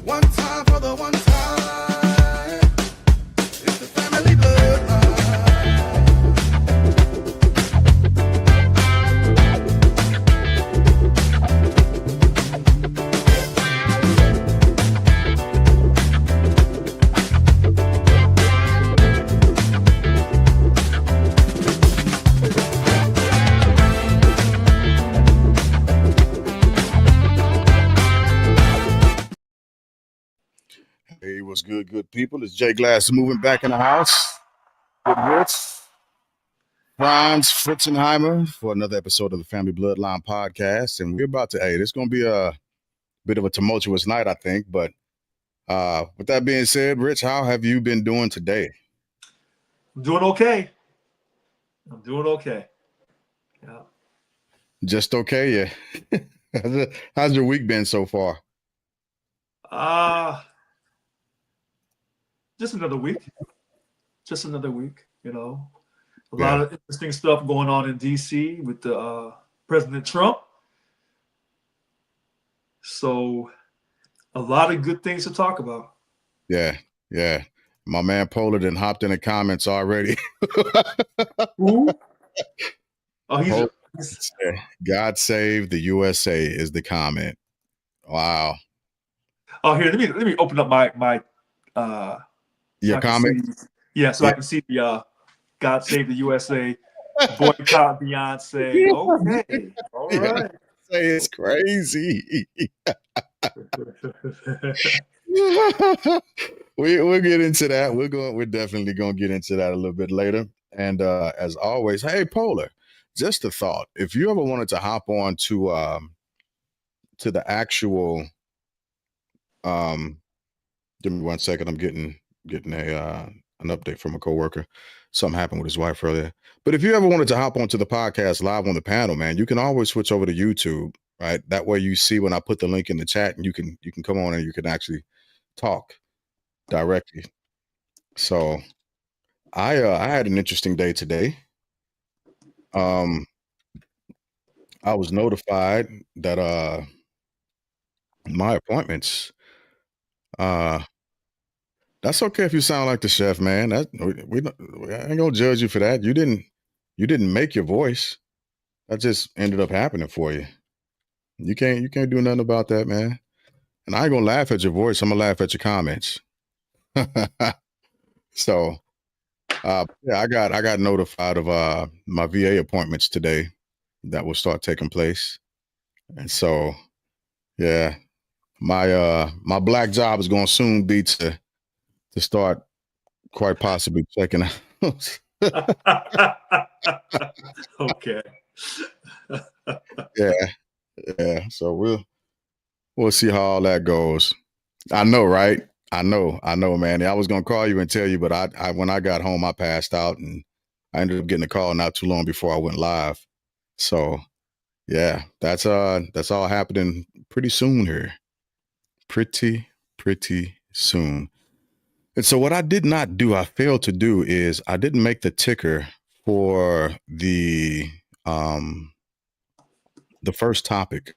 One time for the one time. It's the family bloodline. Hey, what's good people? It's Jay Glass moving back in the house with Rich, Franz Fritzenheimer for another episode of the Family Bloodline Podcast. And we're about to, this is going to be a bit of a tumultuous night, I think. But with that being said, Rich, how have you been doing today? I'm doing okay. Yeah. Just okay, yeah. How's your week been so far? Just another week. You know, a lot of interesting stuff going on in DC with the President Trump. So a lot of good things to talk about. Yeah. My man Polar done hopped in the comments already. Who? Oh, God save the USA is the comment. Wow. Oh, here, let me open up my your comment. So I can see the God save the USA, boycott Beyonce. Okay, all right. Say it's crazy. We'll get into that. We're definitely gonna get into that a little bit later. And as always, hey Polar, just a thought. If you ever wanted to hop on to the actual give me 1 second. I'm getting an update from a coworker. Something happened with his wife earlier. But if you ever wanted to hop onto the podcast live on the panel, man, you can always switch over to YouTube, right? That way you see when I put the link in the chat, and you can come on and you can actually talk directly. So I had an interesting day today. I was notified that my appointments, that's okay if you sound like the chef, man. That we ain't gonna judge you for that. You didn't make your voice. That just ended up happening for you. You can't do nothing about that, man. And I ain't gonna laugh at your voice. I'm gonna laugh at your comments. So I got notified of my VA appointments today that will start taking place. And so yeah, my black job is gonna soon be to start quite possibly checking out. Okay. Yeah. So we'll see how all that goes. I know, right? I know, man. I was gonna call you and tell you, but I when I got home, I passed out, and I ended up getting a call not too long before I went live. So yeah, that's all happening pretty soon here. Pretty soon. And so what I did not do, I failed to do, is I didn't make the ticker for the first topic.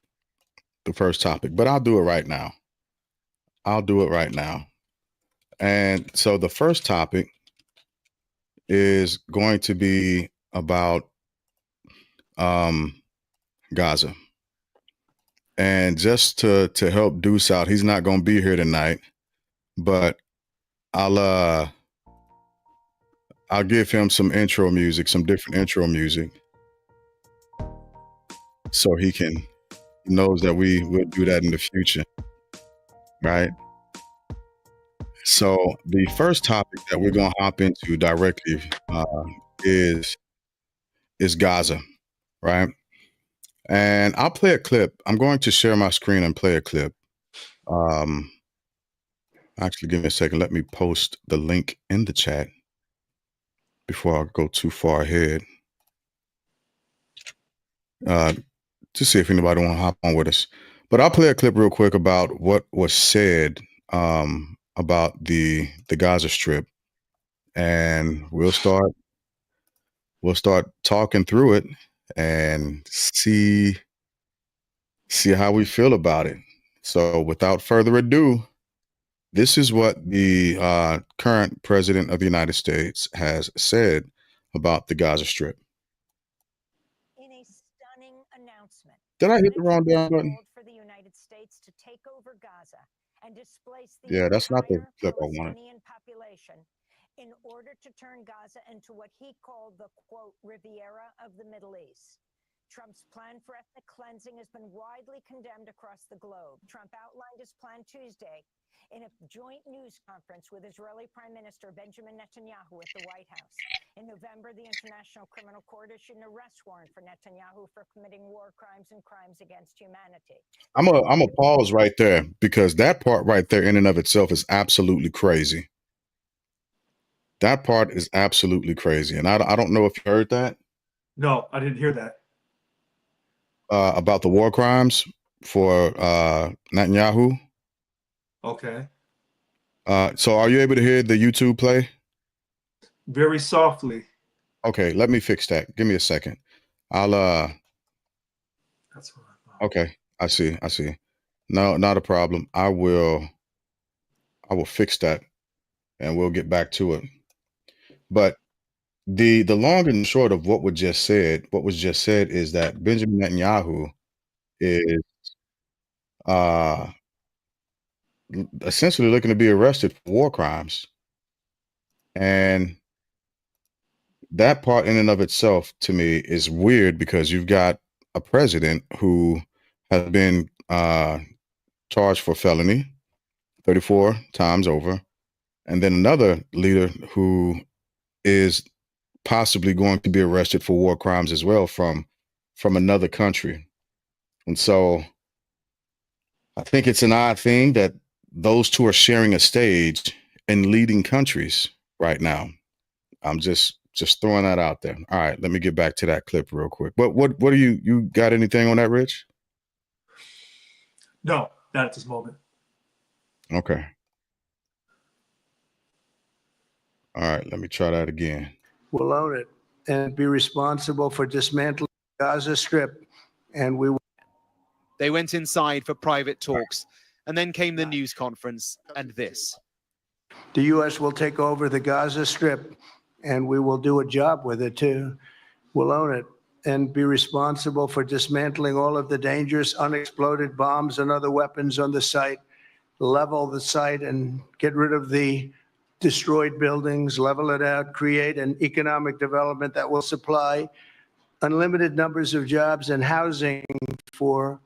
But I'll do it right now. And so the first topic is going to be about Gaza. And just to help Deuce out, he's not going to be here tonight, but I'll give him some different intro music, so he knows that we will do that in the future, right? So the first topic that we're gonna hop into directly is Gaza, right? And I'll play a clip. I'm going to share my screen and play a clip. Actually, give me a second. Let me post the link in the chat before I go too far ahead. To see if anybody want to hop on with us. But I'll play a clip real quick about what was said about the Gaza Strip, and we'll start talking through it and see how we feel about it. So without further ado, This is what the current president of the United States has said about the Gaza Strip. In a stunning announcement, Did I hit the wrong down President button? called for the United States to take over Gaza and displace the Yeah, that's not the entire clip I wanted. Palestinian population in order to turn Gaza into what he called the, quote, Riviera of the Middle East. Trump's plan for ethnic cleansing has been widely condemned across the globe. Trump outlined his plan Tuesday in a joint news conference with Israeli Prime Minister Benjamin Netanyahu at the White House. In November, the International Criminal Court issued an arrest warrant for Netanyahu for committing war crimes and crimes against humanity. I'm a pause right there because that part right there in and of itself is absolutely crazy. That part is absolutely crazy. And I don't know if you heard that No, I didn't hear that. about the war crimes for Netanyahu. Okay. So are you able to hear the YouTube play? Very softly. Okay, let me fix that. Give me a second. I'll That's what I thought. okay. I see. No, not a problem. I will fix that and we'll get back to it. But the long and short of what was just said is that Benjamin Netanyahu is essentially looking to be arrested for war crimes. And that part in and of itself to me is weird because you've got a president who has been charged for felony 34 times over, and then another leader who is possibly going to be arrested for war crimes as well from another country. And so I think it's an odd thing that those two are sharing a stage in leading countries right now. I'm just throwing that out there. All right, let me get back to that clip real quick. But what do you got anything on that, Rich? No, not at this moment. Okay. All right, let me try that again. We'll own it and be responsible for dismantling Gaza Strip, and we will. They went inside for private talks, and then came the news conference and this. The U.S. will take over the Gaza Strip, and we will do a job with it too. We'll own it and be responsible for dismantling all of the dangerous unexploded bombs and other weapons on the site, level the site and get rid of the destroyed buildings, level it out, create an economic development that will supply unlimited numbers of jobs and housing for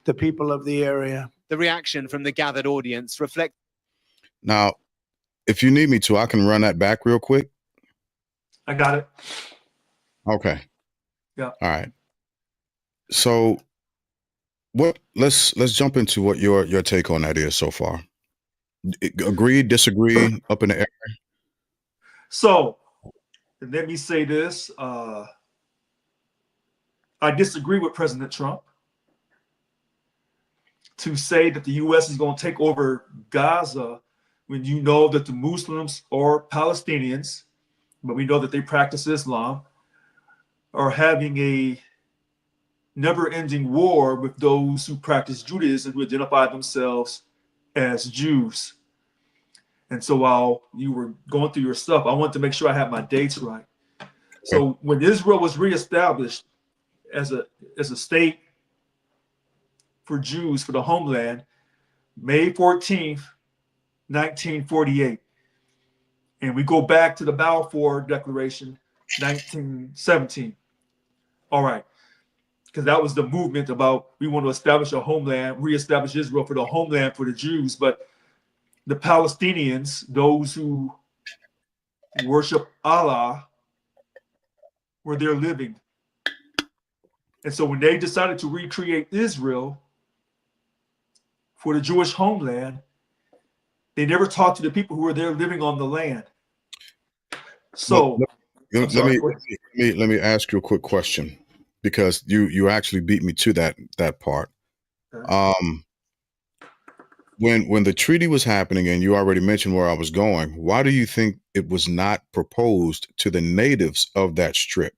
the people of the area. The reaction from the gathered audience reflects. Now, if you need me to, I can run that back real quick. I got it. Okay. Yeah. All right. So let's jump into what your take on that is so far. Agree, disagree, up in the air. So let me say this. I disagree with President Trump to say that the U.S. is going to take over Gaza when you know that the Muslims or Palestinians, but we know that they practice Islam, are having a never-ending war with those who practice Judaism, who identify themselves as Jews. And so while you were going through your stuff, I wanted to make sure I had my dates right. So when Israel was reestablished as a state for Jews, for the homeland, May 14th, 1948. And we go back to the Balfour Declaration, 1917. All right. Because that was the movement about we want to establish a homeland, reestablish Israel for the homeland for the Jews. But the Palestinians, those who worship Allah, were there living. And so when they decided to recreate Israel for the Jewish homeland, they never talked to the people who were there living on the land. So let me ask you a quick question, because you actually beat me to that part. Okay. When the treaty was happening, and you already mentioned where I was going, why do you think it was not proposed to the natives of that strip?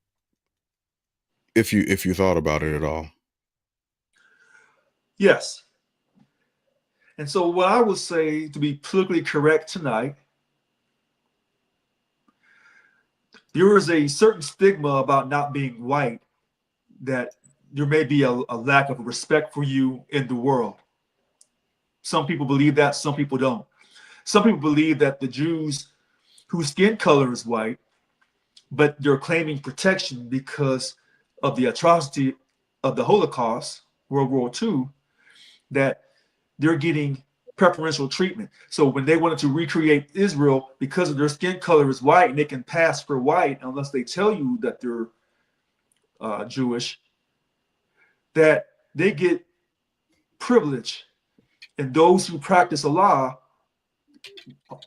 If you thought about it at all. Yes. And so what I would say, to be politically correct tonight, there is a certain stigma about not being white, that there may be a lack of respect for you in the world. Some people believe that, some people don't. Some people believe that the Jews whose skin color is white, but they're claiming protection because of the atrocity of the Holocaust, World War II, that they're getting preferential treatment. So when they wanted to recreate Israel, because of their skin color is white, and they can pass for white unless they tell you that they're Jewish, that they get privilege. And those who practice Allah,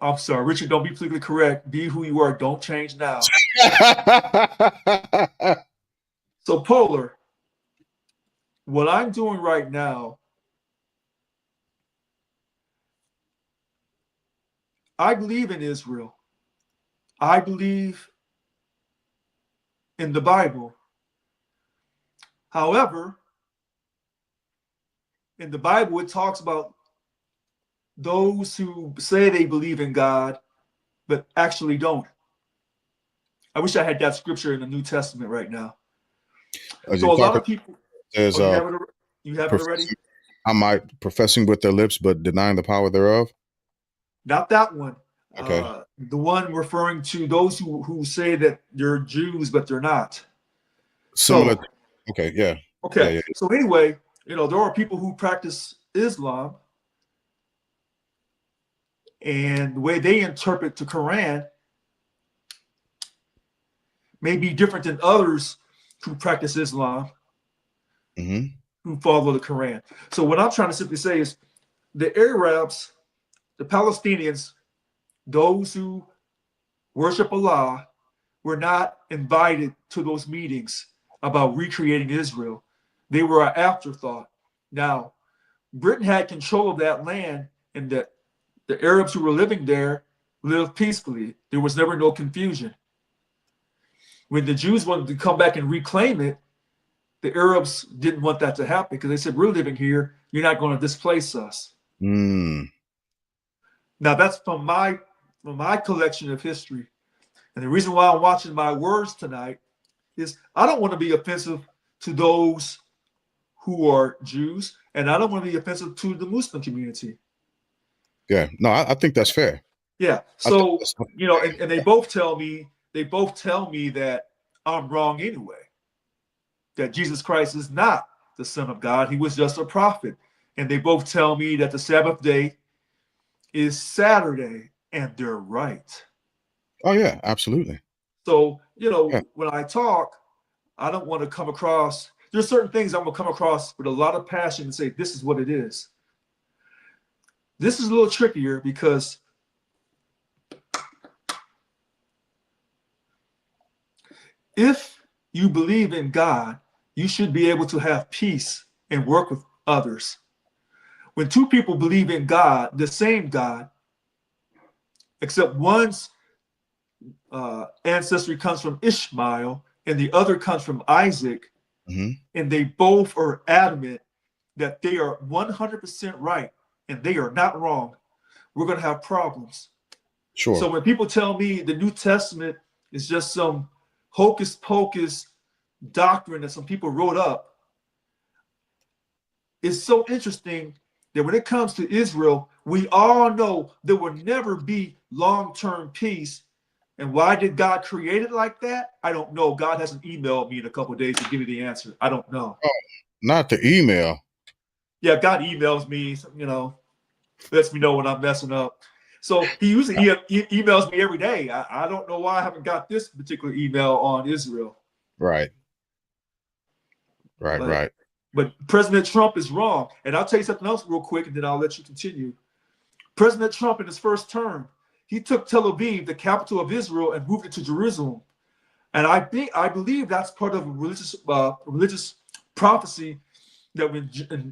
I'm sorry, Richard, don't be politically correct. Be who you are. Don't change now. So, Polar, what I'm doing right now, I believe in Israel. I believe in the Bible. However, in the Bible, it talks about those who say they believe in God, but actually don't. I wish I had that scripture in the New Testament right now. So a lot of people, There's you have it already? I might professing with their lips, but denying the power thereof. Not that one. Okay. The one referring to those who say that they're Jews, but they're not. Similar. So, Okay. Yeah. okay. Yeah. So anyway, there are people who practice Islam, and the way they interpret the Quran may be different than others who practice Islam, who follow the Quran. So what I'm trying to simply say is the Arabs, the Palestinians, those who worship Allah, were not invited to those meetings about recreating Israel. They were an afterthought. Now, Britain had control of that land, and the Arabs who were living there lived peacefully. There was never no confusion. When the Jews wanted to come back and reclaim it, the Arabs didn't want that to happen because they said, we're living here. You're not going to displace us. Now, that's from my collection of history. And the reason why I'm watching my words tonight is I don't want to be offensive to those who are Jews, and I don't want to be offensive to the Muslim community. Yeah. No, I think that's fair. Yeah. So, and they both tell me that I'm wrong anyway, that Jesus Christ is not the Son of God. He was just a prophet. And they both tell me that the Sabbath day is Saturday, and they're right. Oh, yeah, absolutely. So, when I talk, I don't want to come across, there's certain things I'm going to come across with a lot of passion and say, this is what it is. This is a little trickier because if you believe in God, you should be able to have peace and work with others. When two people believe in God, the same God, except one's ancestry comes from Ishmael and the other comes from Isaac, and they both are adamant that they are 100% right and they are not wrong, we're going to have problems. Sure. So when people tell me the New Testament is just some hocus pocus doctrine that some people wrote up, it's so interesting that when it comes to Israel, we all know there will never be long-term peace. And why did God create it like that? I don't know. God hasn't emailed me in a couple of days to give me the answer. I don't know. Oh, not the email. Yeah, God emails me, lets me know when I'm messing up. So he usually emails me every day. I don't know why I haven't got this particular email on Israel. Right. But President Trump is wrong. And I'll tell you something else real quick, and then I'll let you continue. President Trump, in his first term, he took Tel Aviv, the capital of Israel, and moved it to Jerusalem. And I believe that's part of a religious prophecy that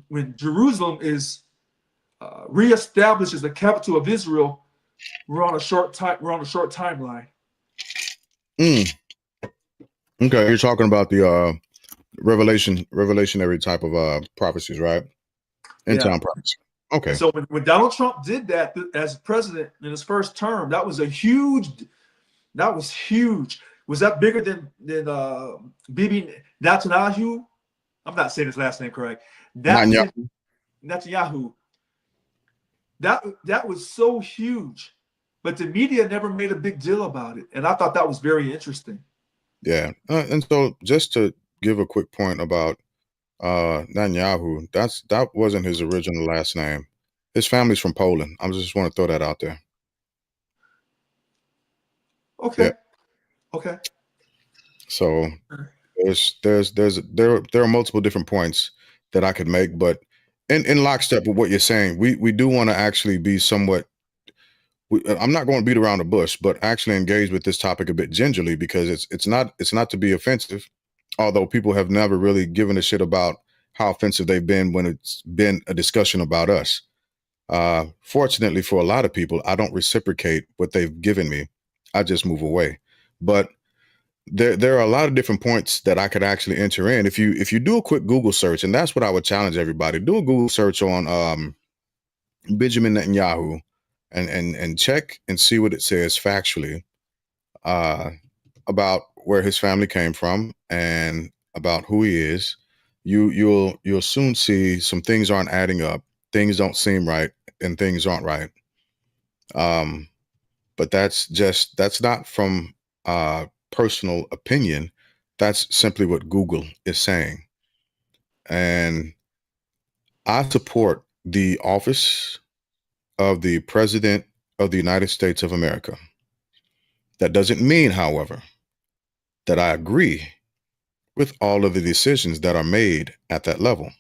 when Jerusalem is reestablished as the capital of Israel, we're on a short timeline. Okay, you're talking about the revelationary type of prophecies, right? End time prophecy. Okay. And so when Donald Trump did that as president in his first term, that was huge. Was that bigger than Bibi Netanyahu? I'm not saying his last name correct. Netanyahu. That was so huge, but the media never made a big deal about it, and I thought that was very interesting. Yeah. And so just to give a quick point about Netanyahu, that wasn't his original last name. His family's from Poland. I just want to throw that out there. Okay. Yeah. Okay. So there are multiple different points that I could make, but in lockstep with what you're saying, we do want to actually be somewhat. I'm not going to beat around the bush, but actually engage with this topic a bit gingerly, because it's not to be offensive, although people have never really given a shit about how offensive they've been when it's been a discussion about us. Fortunately for a lot of people, I don't reciprocate what they've given me. I just move away. But there are a lot of different points that I could actually enter in. If you do a quick Google search, and that's what I would challenge everybody, do a Google search on Benjamin Netanyahu and check and see what it says factually about where his family came from and about who he is. You'll soon see some things aren't adding up, things don't seem right, and things aren't right. But that's not from personal opinion. That's simply what Google is saying. And I support the office of the President of the United States of America. That doesn't mean, however, that I agree with all of the decisions that are made at that level.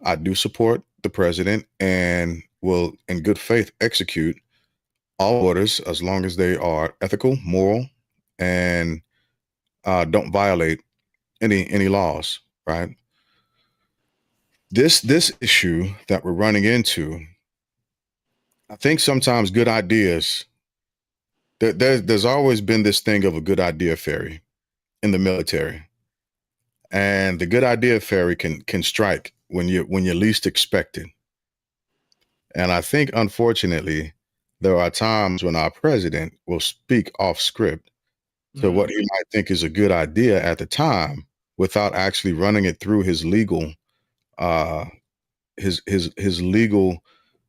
I do support the president and will, in good faith, execute all orders as long as they are ethical, moral, and don't violate any laws, right? This issue that we're running into, I think sometimes good ideas, there's always been this thing of a good idea fairy in the military. And the good idea fairy can strike when you least expect it. And I think, unfortunately, there are times when our president will speak off script to what he might think is a good idea at the time, without actually running it through his legal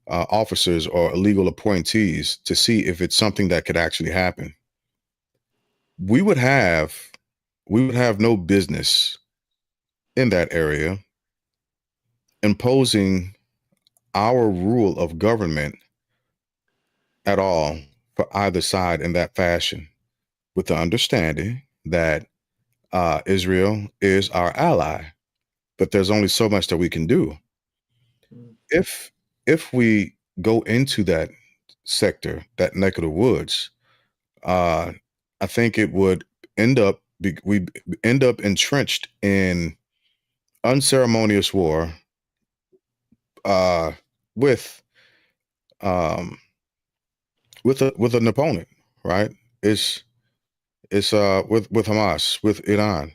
officers or legal appointees to see if it's something that could actually happen. We would have no business in that area imposing our rule of government at all for either side in that fashion, with the understanding that Israel is our ally, but there's only so much that we can do. If we go into that sector, that neck of the woods, I think it would we end up entrenched in unceremonious war with an opponent, right? It's with Hamas, with Iran,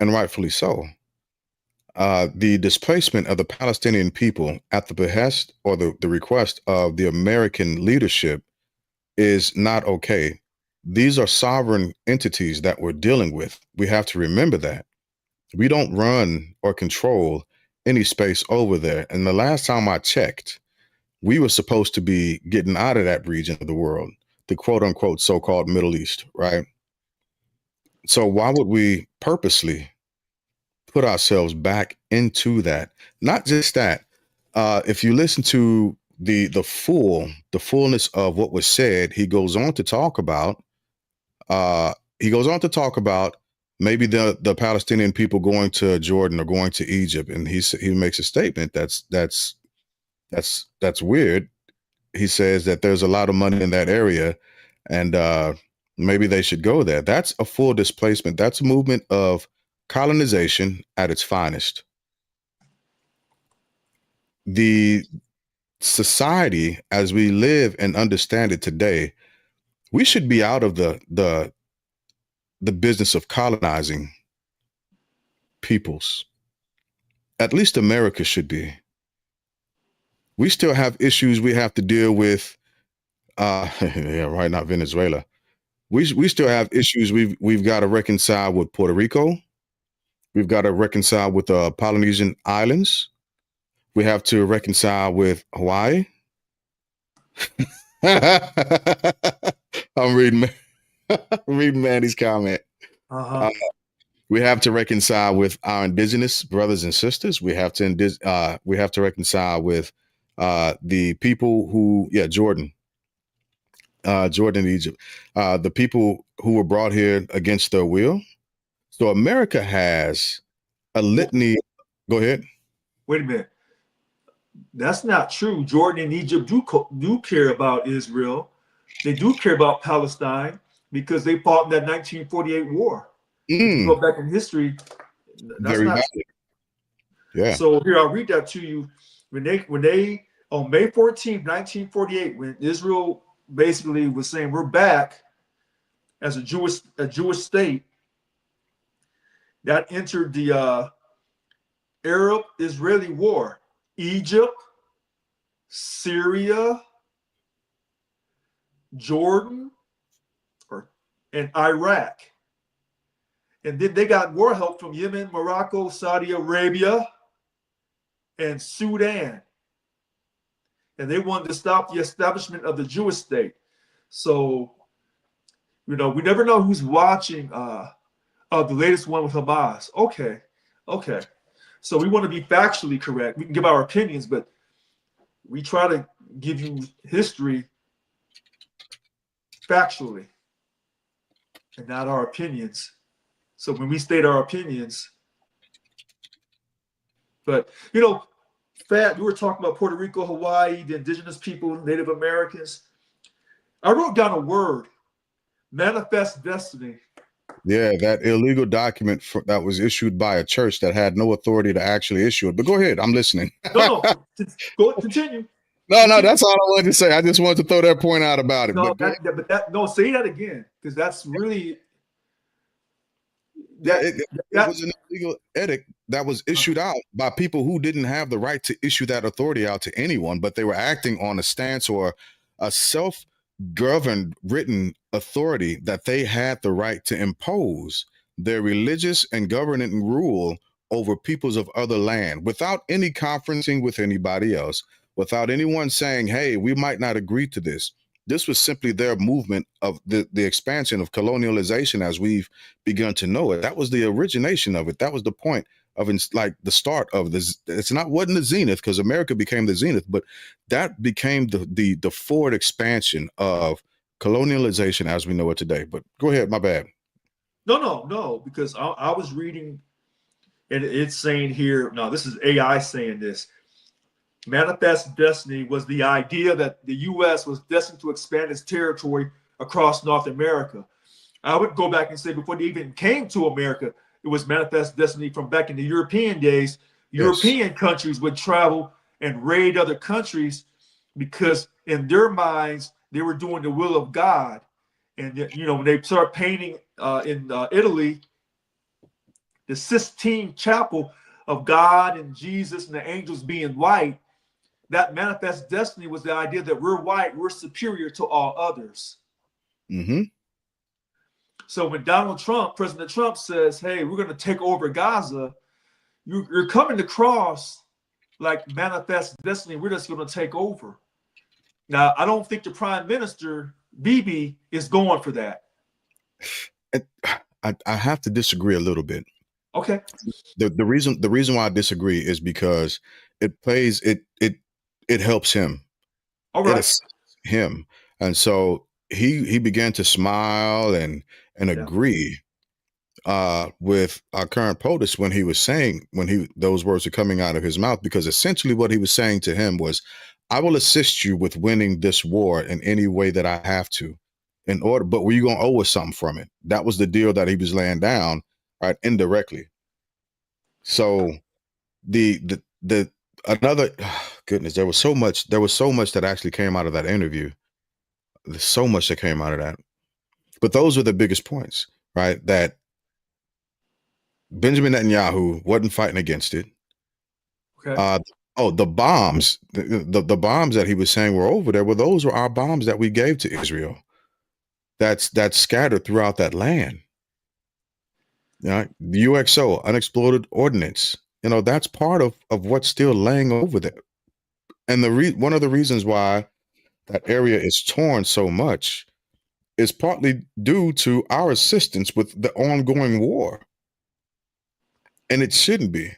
and rightfully so. The displacement of the Palestinian people at the behest or the request of the American leadership is not okay. These are sovereign entities that we're dealing with. We have to remember that. We don't run or control any space over there. And the last time I checked, we were supposed to be getting out of that region of the world, the quote unquote so-called Middle East, right? So why would we purposely put ourselves back into that? Not just that. If you listen to the fullness of what was said, he goes on to talk about maybe the Palestinian people going to Jordan or going to Egypt, and he makes a statement that's weird. He says that there's a lot of money in that area, and maybe they should go there. That's a full displacement. That's a movement of colonization at its finest. The society as we live and understand it today, we should be out of the business of colonizing peoples. At least America should be. we still have issues we have to deal with. Yeah, right, not Venezuela. We still have issues we've got to reconcile with Puerto Rico. We've got to reconcile with the Polynesian Islands. We have to reconcile with Hawaii. I'm reading reading Manny's comment. Uh-huh. We have to reconcile with our indigenous brothers and sisters. We have to reconcile with the people who, yeah, Jordan, Jordan, Egypt, the people who were brought here against their will. So America has a litany. Go ahead. Wait a minute. That's not true. Jordan and Egypt do care about Israel. They do care about Palestine because they fought in that 1948 war. If you go back in history, that's Very not valid. true. Yeah. So here, I'll read that to you. When they on May 14th, 1948, when Israel basically was saying we're back as a Jewish state, that entered the Arab-Israeli War. Egypt, Syria, Jordan, and Iraq. And then they got war help from Yemen, Morocco, Saudi Arabia, and Sudan. And they wanted to stop the establishment of the Jewish state. So, we never know who's watching the latest one with Hamas. Okay. So we want to be factually correct. We can give our opinions, but we try to give you history factually and not our opinions. So when we state our opinions, but Fat, you were talking about Puerto Rico, Hawaii, the indigenous people, Native Americans. I wrote down a word, manifest destiny. Yeah, that illegal document that was issued by a church that had no authority to actually issue it. But go ahead, I'm listening. No, go continue. No, that's all I wanted to say. I just wanted to throw that point out about it. No, but say that again, because that's really it was an illegal edict that was issued out by people who didn't have the right to issue that authority out to anyone, but they were acting on a stance or a self-governed written authority that they had the right to impose their religious and governing rule over peoples of other land without any conferencing with anybody else, without anyone saying, hey, we might not agree to this. This was simply their movement of the expansion of colonialization as we've begun to know it. That was the origination of it. That was the point of like the start of this. Wasn't the zenith, because America became the zenith, but that became the forward expansion of colonialization as we know it today. But go ahead, my bad. No, because I was reading, and it's saying here, no, this is AI saying this. Manifest destiny was the idea that the U.S. was destined to expand its territory across North America. I would go back and say before they even came to America, it was manifest destiny from back in the European days. Yes. European countries would travel and raid other countries because in their minds, they were doing the will of God. And, when they start painting in Italy, the Sistine Chapel of God and Jesus and the angels being white, that manifest destiny was the idea that we're white, we're superior to all others. Mm-hmm. So when President Trump says, hey, we're going to take over Gaza, you're coming across like manifest destiny, we're just going to take over. Now, I don't think the Prime Minister, Bibi, is going for that. I have to disagree a little bit. Okay. The reason why I disagree is because it helps him. All right. It assists him. And so he began to smile and agree with our current POTUS when those words are coming out of his mouth, because essentially what he was saying to him was, I will assist you with winning this war in any way that I have to but were you going to owe us something from it? That was the deal that he was laying down, right, indirectly. So another goodness, there was so much that actually came out of that interview. There's so much that came out of that. But those are the biggest points, right? That Benjamin Netanyahu wasn't fighting against it. Okay. Oh, the bombs, the bombs that he was saying were over there. Well, those were our bombs that we gave to Israel. That's scattered throughout that land. Yeah, the UXO, unexploded ordnance. That's part of what's still laying over there. And one of the reasons why that area is torn so much is partly due to our assistance with the ongoing war. And it shouldn't be.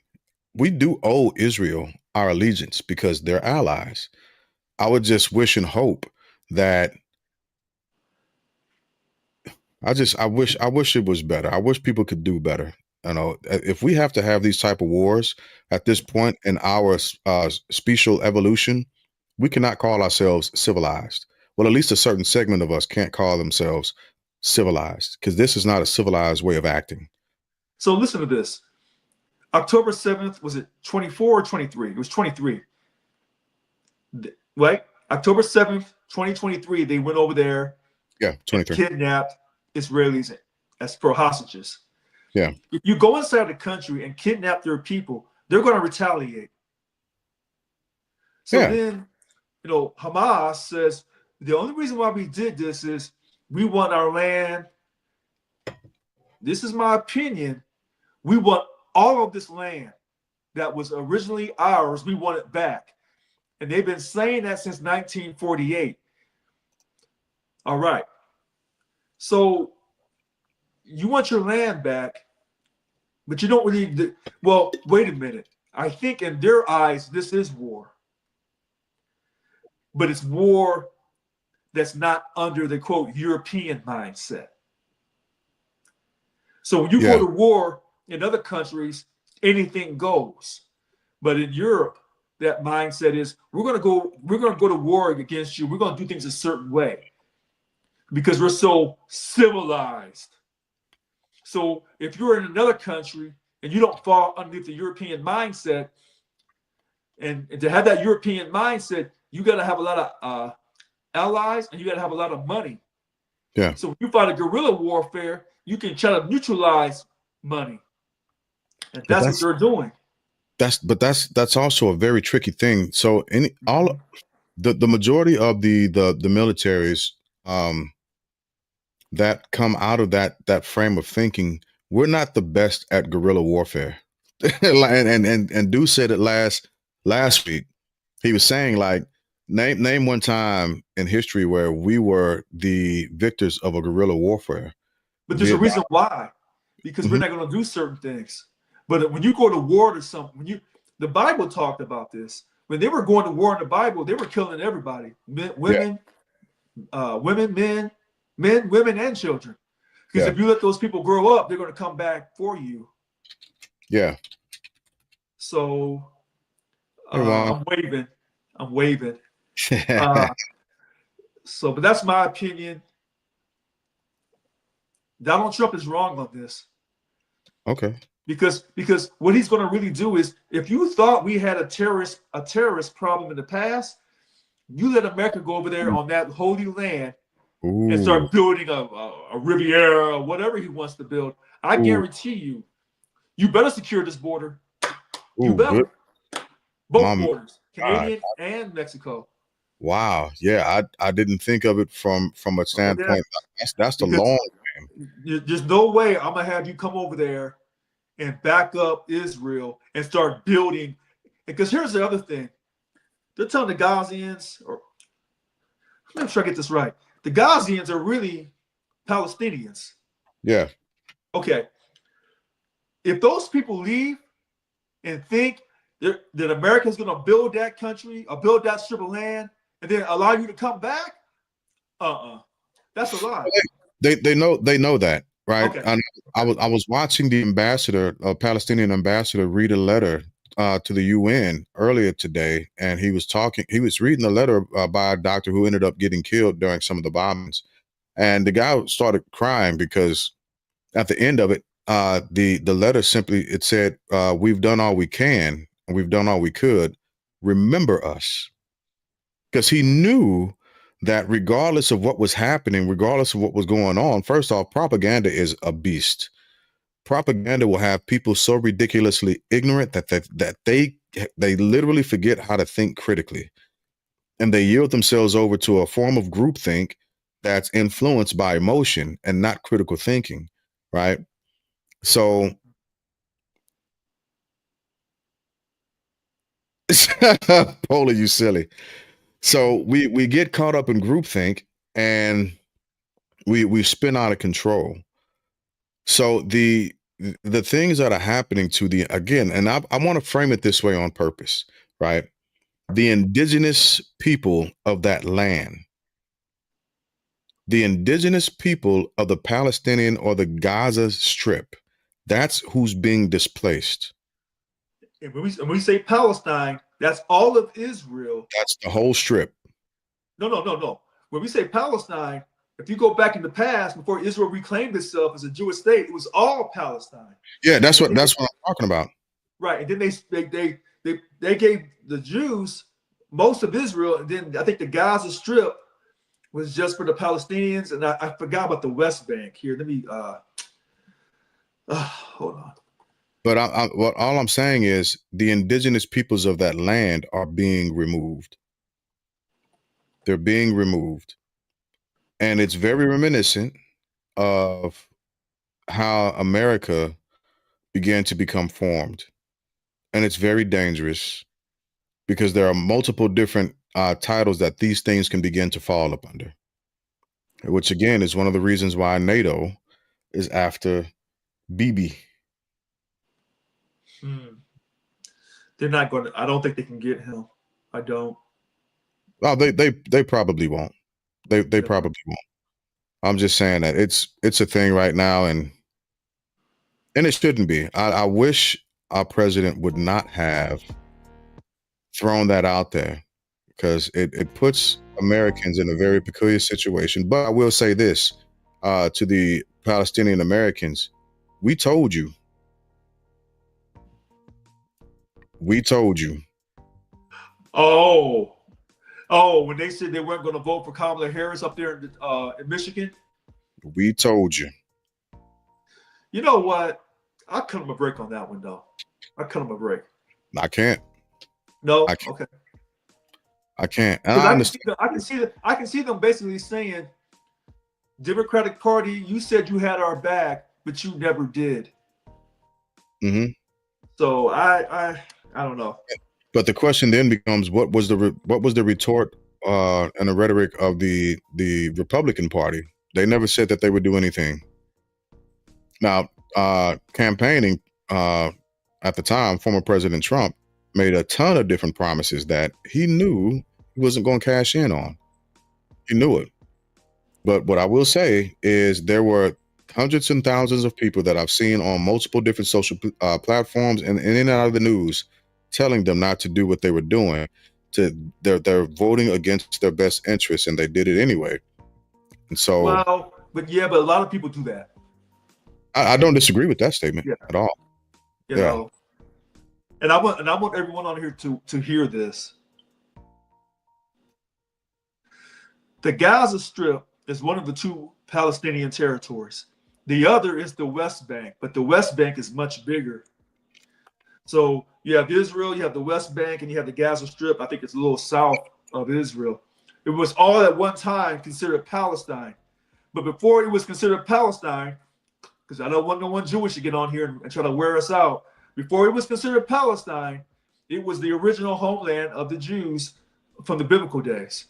We do owe Israel our allegiance because they're allies. I would just wish and hope that I wish it was better. I wish people could do better. If we have to have these type of wars at this point in our special evolution, we cannot call ourselves civilized. Well, at least a certain segment of us can't call themselves civilized because this is not a civilized way of acting. So listen to this. October 7th, was it 24 or 23? It was 23. Right? October 7th, 2023, they went over there. Yeah, 23. Kidnapped Israelis as for hostages. Yeah. If you go inside the country and kidnap their people, they're going to retaliate. So then, Hamas says the only reason why we did this is we want our land. This is my opinion. We want all of this land that was originally ours. We want it back. And they've been saying that since 1948. All right. So you want your land back, but you don't really. Well, wait a minute. I think in their eyes, this is war. But it's war that's not under the, quote, European mindset. So when you go to war in other countries, anything goes. But in Europe, that mindset is we're going to go to war against you. We're going to do things a certain way because we're so civilized. So if you're in another country and you don't fall underneath the European mindset, and to have that European mindset, you got to have a lot of allies and you got to have a lot of money. Yeah. So when you fight a guerrilla warfare, you can try to neutralize money. And that's what they're doing. That's also a very tricky thing. So the majority of the militaries that come out of that frame of thinking, we're not the best at guerrilla warfare. and Deuce said it last week. He was saying, like, name one time in history where we were the victors of a guerrilla warfare. But there's a reason why. Because we're not going to do certain things. But when you go to war to something, the Bible talked about this. When they were going to war in the Bible, they were killing everybody. Women, men, women, and children. Because if you let those people grow up, they're going to come back for you. Yeah. So I'm waving. But that's my opinion. Donald Trump is wrong on this. Okay. Because what he's going to really do is, if you thought we had a terrorist problem in the past, you let America go over there on that holy land and start building a Riviera or whatever he wants to build. I guarantee you better secure this border. You better. Both borders, Canadian and Mexico. Wow. Yeah, I didn't think of it from a standpoint. That's the long game. There's no way I'm gonna have you come over there and back up Israel and start building. Because here's the other thing. They're telling the Gazians, or let me try to get this right. The Gazians are really Palestinians. Yeah. Okay. If those people leave and think that America's going to build that country or build that strip of land and then allow you to come back, that's a lie. They know that, right? Okay. I was watching the Palestinian ambassador read a letter to the UN earlier today, and he was reading a letter by a doctor who ended up getting killed during some of the bombings, and the guy started crying because at the end of it, the letter simply said, "We've done all we can, and we've done all we could. Remember us," because he knew that regardless of what was happening, regardless of what was going on, first off, propaganda is a beast. Propaganda will have people so ridiculously ignorant that they they literally forget how to think critically, and they yield themselves over to a form of groupthink that's influenced by emotion and not critical thinking, right? So Polar, you silly. So we get caught up in groupthink, and we spin out of control. So the things that are happening to the, again, and I want to frame it this way on purpose, right? The indigenous people of that land, the indigenous people of the Palestinian or the Gaza Strip, that's who's being displaced. And when we say Palestine, that's all of Israel. That's the whole strip. No. When we say Palestine, if you go back in the past, before Israel reclaimed itself as a Jewish state, it was all Palestine. Yeah, that's what I'm talking about. Right, and then they gave the Jews most of Israel, and then I think the Gaza Strip was just for the Palestinians, and I forgot about the West Bank. Here, let me hold on. But all I'm saying is the indigenous peoples of that land are being removed. They're being removed. And it's very reminiscent of how America began to become formed. And it's very dangerous because there are multiple different titles that these things can begin to fall up under, which again is one of the reasons why NATO is after Bibi. They're not going to. I don't think they can get him. I don't. Oh, they probably won't. They probably won't. I'm just saying that it's a thing right now, and it shouldn't be. I wish our president would not have thrown that out there, because it puts Americans in a very peculiar situation. But I will say this to the Palestinian Americans: we told you. We told you. Oh, when they said they weren't going to vote for Kamala Harris up there in Michigan. We told you. You know what? I'll cut him a break on that one, though. I'll cut him a break. I can't. No? I can't. Okay. I can't. And I understand. I can see them basically saying, Democratic Party, you said you had our back, but you never did. Mm-hmm. So I don't know. But the question then becomes, what was the retort and the rhetoric of the Republican Party? They never said that they would do anything. Now, campaigning at the time, former President Trump made a ton of different promises that he knew he wasn't going to cash in on. He knew it. But what I will say is there were hundreds and thousands of people that I've seen on multiple different social platforms and in and out of the news telling them not to do what they were doing. They're voting against their best interests, and they did it anyway. And so, well, but a lot of people do that. I don't disagree with that statement at all. You know, and I want everyone on here to hear this. The Gaza Strip is one of the two Palestinian territories. The other is the West Bank, but the West Bank is much bigger. So you have Israel, you have the West Bank, and you have the Gaza Strip. I think it's a little south of Israel. It was all at one time considered Palestine. But before it was considered Palestine, because I don't want no one Jewish to get on here and try to wear us out. Before it was considered Palestine, it was the original homeland of the Jews from the biblical days.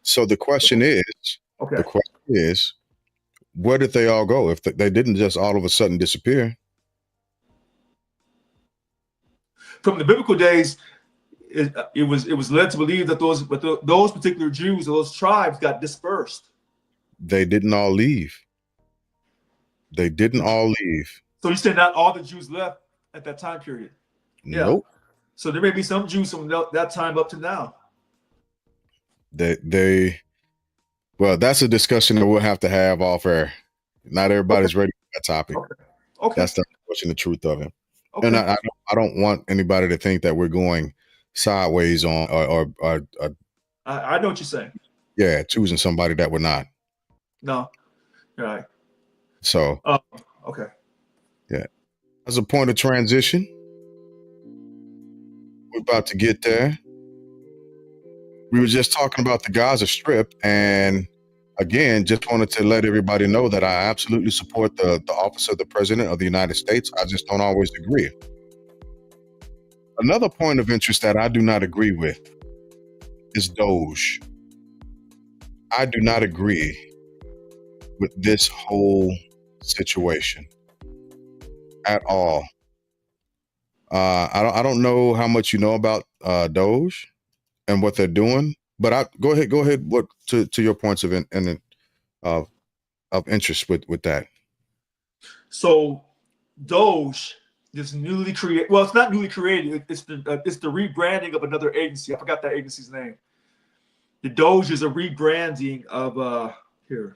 So the question is, where did they all go if they didn't just all of a sudden disappear? From the biblical days, it was led to believe that those particular Jews, those tribes, got dispersed. They didn't all leave. They didn't all leave. So you said not all the Jews left at that time period? Nope. Yeah. So there may be some Jews from that time up to now. Well, that's a discussion that we'll have to have off air. Not everybody's ready for that topic. Okay. That's the question, the truth of it. Okay. And I don't want anybody to think that we're going sideways on or I know what you're saying. Yeah, choosing somebody that we're not. No. All right. So okay. Yeah. As a point of transition, We're about to get there. We were just talking about the Gaza Strip, and again, just wanted to let everybody know that I absolutely support the office of the President of the United States. I just don't always agree. Another point of interest that I do not agree with is DOGE. I do not agree with this whole situation at all. I don't know how much you know about DOGE and what they're doing, but go ahead. What to your points of of interest with that? So DOGE is newly created. Well, it's not newly created. It's the rebranding of another agency. I forgot that agency's name. The DOGE is a rebranding of here.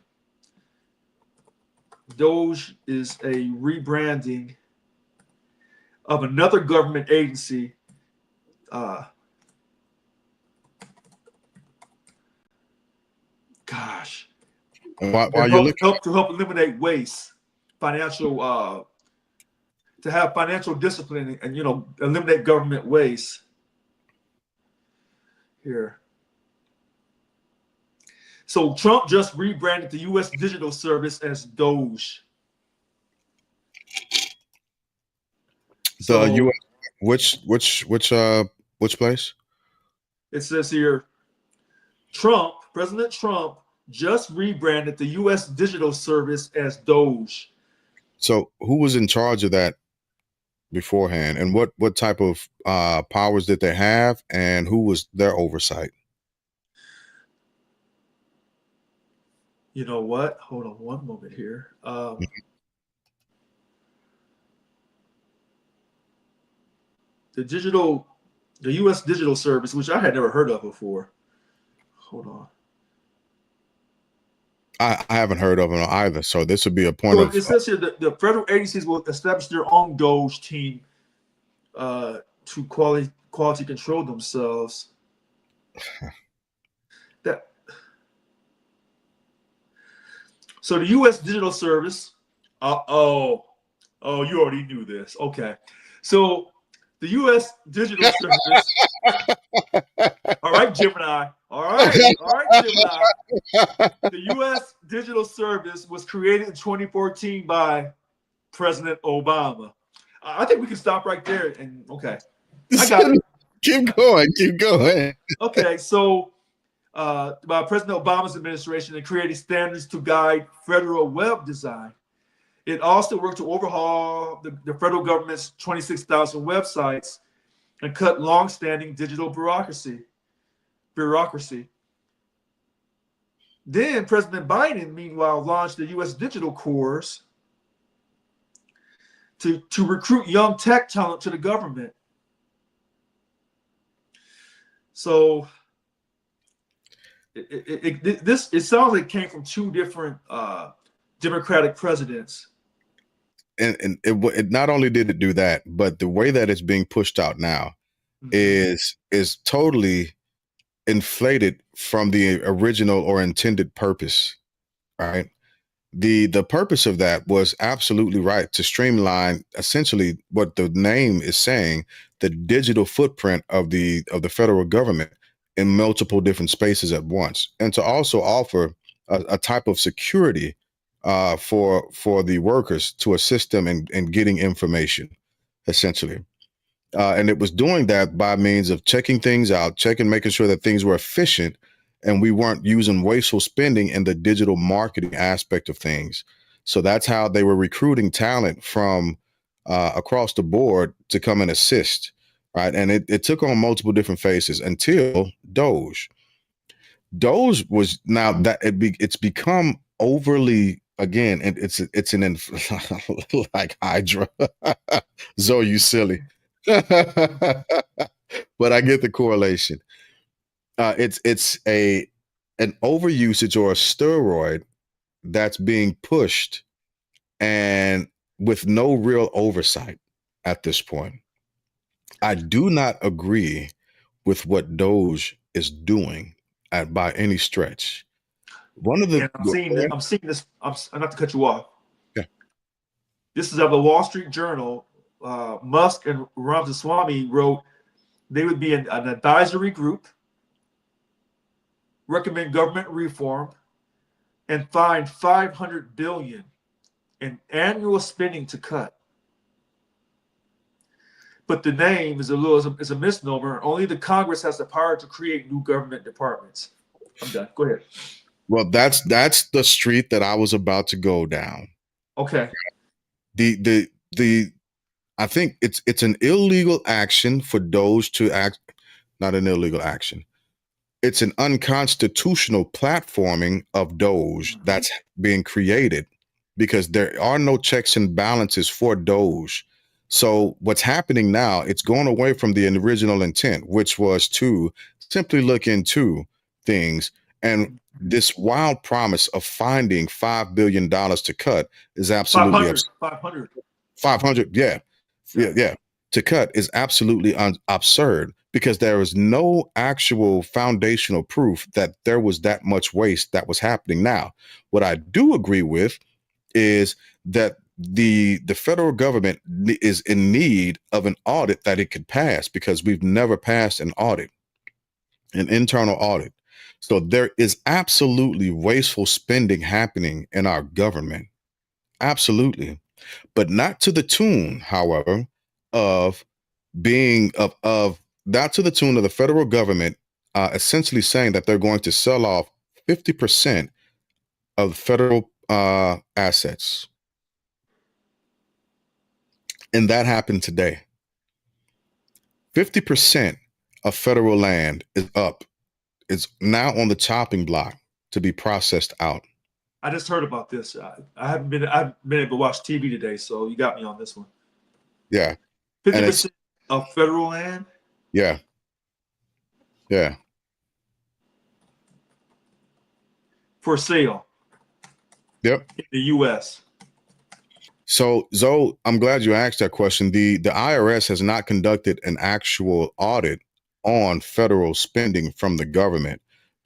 DOGE is a rebranding of another government agency. Gosh. While you're looking, to help eliminate waste, financial to have financial discipline and eliminate government waste. Here. So Trump just rebranded the U.S. Digital Service as DOGE. The U.S. Which place? It says here, President Trump just rebranded the U.S. Digital Service as DOGE. So who was in charge of that beforehand, and what type of powers did they have, and who was their oversight? You know what? Hold on one moment here. The U.S. Digital Service, which I had never heard of before. Hold on. I haven't heard of them either, so this would be a point of. It says here that the federal agencies will establish their own DOGE team to quality control themselves. So the U.S. Digital Service. You already knew this. Okay, so the U.S. Digital Service. All right, Gemini. All right, Gemini. The U.S. Digital Service was created in 2014 by President Obama. I think we can stop right there. And okay, I got it. Keep going. Okay, so by President Obama's administration, it created standards to guide federal web design. It also worked to overhaul the federal government's 26,000 websites and cut long-standing digital bureaucracy. Then President Biden, meanwhile, launched the U.S. Digital Corps to recruit young tech talent to the government. So it sounds like it came from two different Democratic presidents. And it not only did it do that, but the way that it's being pushed out now is totally inflated from the original or intended purpose. Right? The purpose of that was absolutely right, to streamline essentially what the name is saying, the digital footprint of the federal government in multiple different spaces at once, and to also offer a type of security for the workers to assist them in getting information, essentially. And it was doing that by means of checking things out, making sure that things were efficient, and we weren't using wasteful spending in the digital marketing aspect of things. So that's how they were recruiting talent from across the board to come and assist, right? And it took on multiple different faces until DOGE. DOGE was now that it's become overly, again, and it's an like Hydra. Zoe, you silly. But I get the correlation. It's an overusage or a steroid that's being pushed, and with no real oversight at this point. I do not agree with what DOGE is doing by any stretch. One of the I'm seeing this. I'm not to cut you off. Yeah. This is of the Wall Street Journal. Musk and Ramaswamy wrote, They would be an advisory group, recommend government reform, and find $500 billion in annual spending to cut. But the name is a misnomer. Only the Congress has the power to create new government departments. I'm done. Go ahead. Well, that's the street that I was about to go down. Okay. The I think it's an illegal action for DOGE to act, not an illegal action. It's an unconstitutional platforming of DOGE that's being created because there are no checks and balances for DOGE. So what's happening now, it's going away from the original intent, which was to simply look into things. And this wild promise of finding $5 billion to cut is absolutely 500. Yeah. To cut is absolutely absurd because there is no actual foundational proof that there was that much waste that was happening. Now, what I do agree with is that the federal government is in need of an audit that it could pass because we've never passed an audit, an internal audit. So there is absolutely wasteful spending happening in our government. Absolutely. But not to the tune, however, of being of not to the tune of the federal government essentially saying that they're going to sell off 50% of federal assets. And that happened today. 50% of federal land is now on the chopping block to be processed out. I just heard about this. I haven't been able to watch TV today, so you got me on this one. Yeah. 50% of federal land? Yeah. Yeah. For sale. Yep. In the US. So, Zoe, I'm glad you asked that question. The IRS has not conducted an actual audit on federal spending from the government.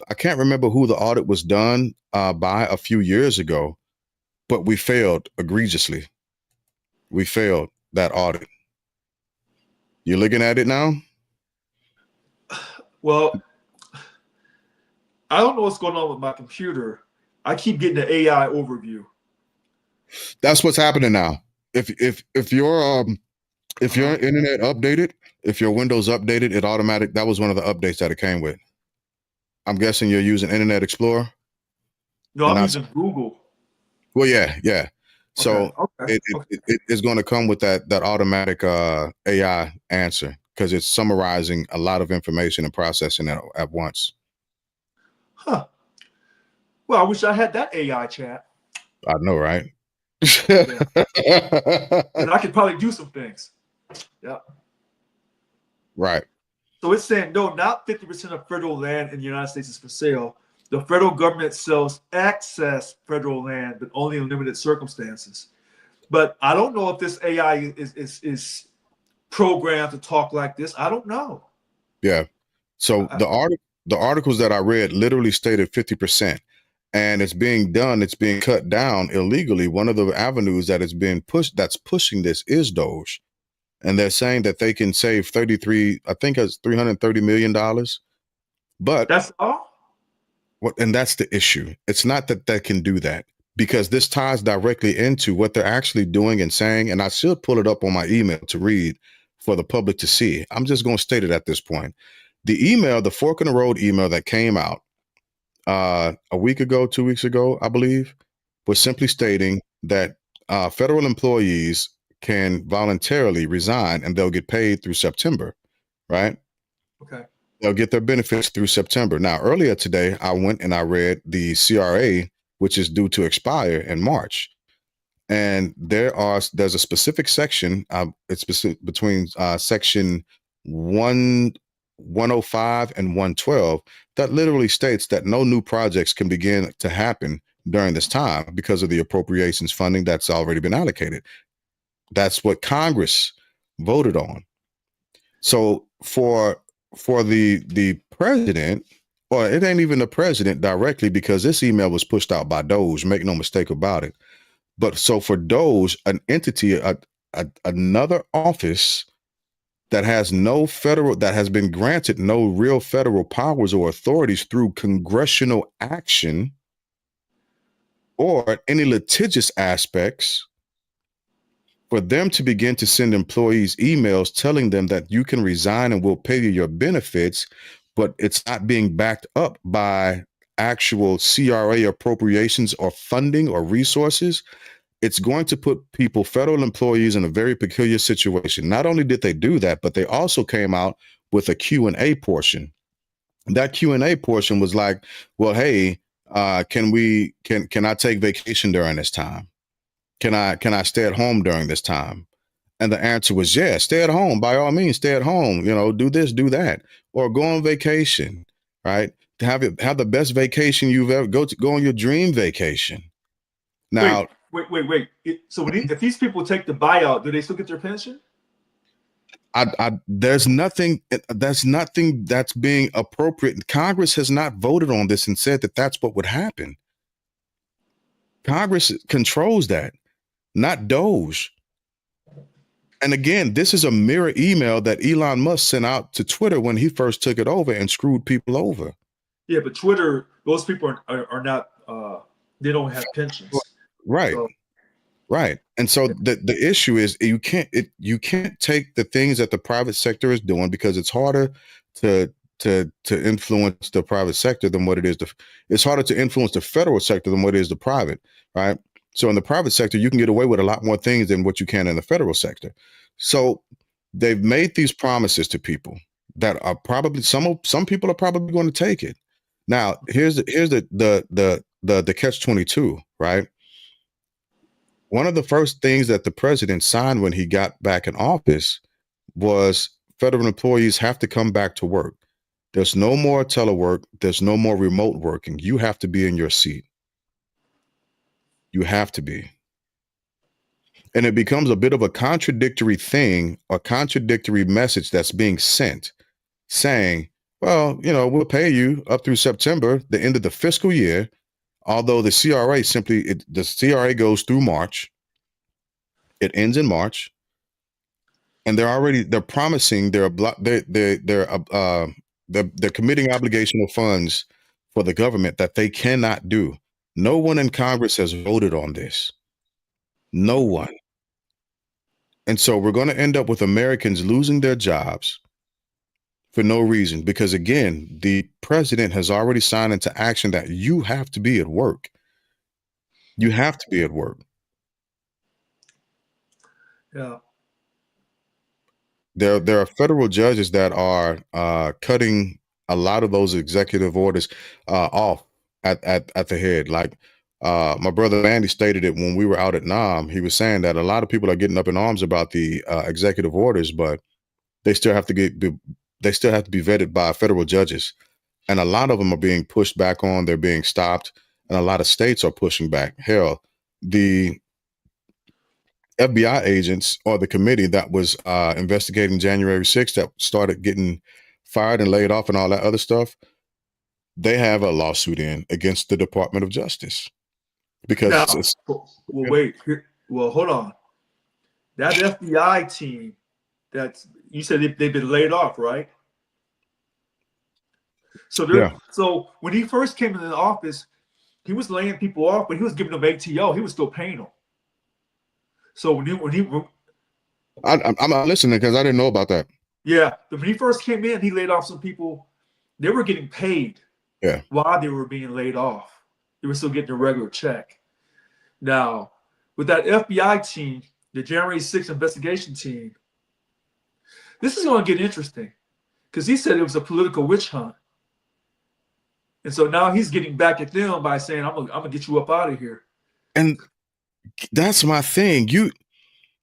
I can't remember who the audit was done by a few years ago, but we failed egregiously. We failed that audit. You're looking at it now? Well, I don't know what's going on with my computer. I keep getting the AI overview. That's what's happening now. If your internet updated, if your Windows updated, it automatic. That was one of the updates that it came with. I'm guessing you're using Internet Explorer. No, I'm using Google. Well, yeah. So okay. It is going to come with that automatic AI answer because it's summarizing a lot of information and processing it at once. Huh. Well, I wish I had that AI chat. I know, right? Yeah. And I could probably do some things. Yeah. Right. So it's saying, no, not 50% of federal land in the United States is for sale. The federal government sells excess federal land, but only in limited circumstances. But I don't know if this AI is programmed to talk like this. I don't know. Yeah. So the articles that I read literally stated 50%. And it's being cut down illegally. One of the avenues that is being pushed, that's pushing this is DOGE. And they're saying that they can save $330 million. But that's all. And that's the issue. It's not that they can do that because this ties directly into what they're actually doing and saying. And I should pull it up on my email to read for the public to see. I'm just going to state it at this point. The email, the Fork in the Road email that came out a week ago, 2 weeks ago, I believe, was simply stating that federal employees can voluntarily resign and they'll get paid through September, right? Okay. They'll get their benefits through September. Now, earlier today, I went and I read the CRA, which is due to expire in March. And there's a specific section, it's specific between section 105 and 112 that literally states that no new projects can begin to happen during this time because of the appropriations funding that's already been allocated. That's what Congress voted on. So for the president, or it ain't even the president directly because this email was pushed out by DOGE, make no mistake about it. But so for DOGE, an entity, another office that has been granted no real federal powers or authorities through congressional action or any litigious aspects, for them to begin to send employees emails telling them that you can resign and we'll pay you your benefits, but it's not being backed up by actual CRA appropriations or funding or resources, it's going to put federal employees, in a very peculiar situation. Not only did they do that, but they also came out with a Q&A portion. That Q&A portion was like, well, hey, can I take vacation during this time? Can I stay at home during this time? And the answer was, yeah, stay at home. By all means, stay at home, do this, do that, or go on vacation, right? To have the best vacation you've ever, go on your dream vacation. Now, wait. So if these people take the buyout, do they still get their pension? There's nothing that's being appropriate. Congress has not voted on this and said that that's what would happen. Congress controls that, not DOGE. And again, this is a mirror email that Elon Musk sent out to Twitter when he first took it over and screwed people over. Yeah, but Twitter, those people are not, they don't have pensions. Right. So. Right. And so the issue is you can't take the things that the private sector is doing, because it's harder to influence the private sector than what it is. It's harder to influence the federal sector than what it is the private. Right. So in the private sector, you can get away with a lot more things than what you can in the federal sector. So they've made these promises to people that are probably, some people are probably going to take it. Now, here's the catch-22, right? One of the first things that the president signed when he got back in office was federal employees have to come back to work. There's no more telework. There's no more remote working. You have to be in your seat. You have to be. And it becomes a bit of a contradictory thing, a contradictory message that's being sent, saying, well, we'll pay you up through September, the end of the fiscal year, although the CRA the CRA goes through March. It ends in March. And they're promising they're committing obligational funds for the government that they cannot do. No one in Congress has voted on this. No one. And so we're going to end up with Americans losing their jobs for no reason, because again, the president has already signed into action that you have to be at work. You have to be at work. Yeah. There are federal judges that are cutting a lot of those executive orders off at the head. Like my brother Andy stated it when we were out at NAM. He was saying that a lot of people are getting up in arms about the executive orders, but they still have to be vetted by federal judges. And a lot of them are being pushed back on. They're being stopped. And a lot of states are pushing back. Hell, the FBI agents, or the committee that was investigating January 6th that started getting fired and laid off and all that other stuff, they have a lawsuit in against the Department of Justice. Because hold on. That FBI team, you said they've been laid off, right? So when he first came into the office, he was laying people off, but he was giving them ATO. He was still paying them. So I'm not listening because I didn't know about that. Yeah, when he first came in, he laid off some people. They were getting paid. Yeah. While they were being laid off, they were still getting a regular check. Now, with that FBI team, the January 6th investigation team, this is going to get interesting, because he said it was a political witch hunt. And so now he's getting back at them by saying, I'm gonna get you up out of here. And that's my thing.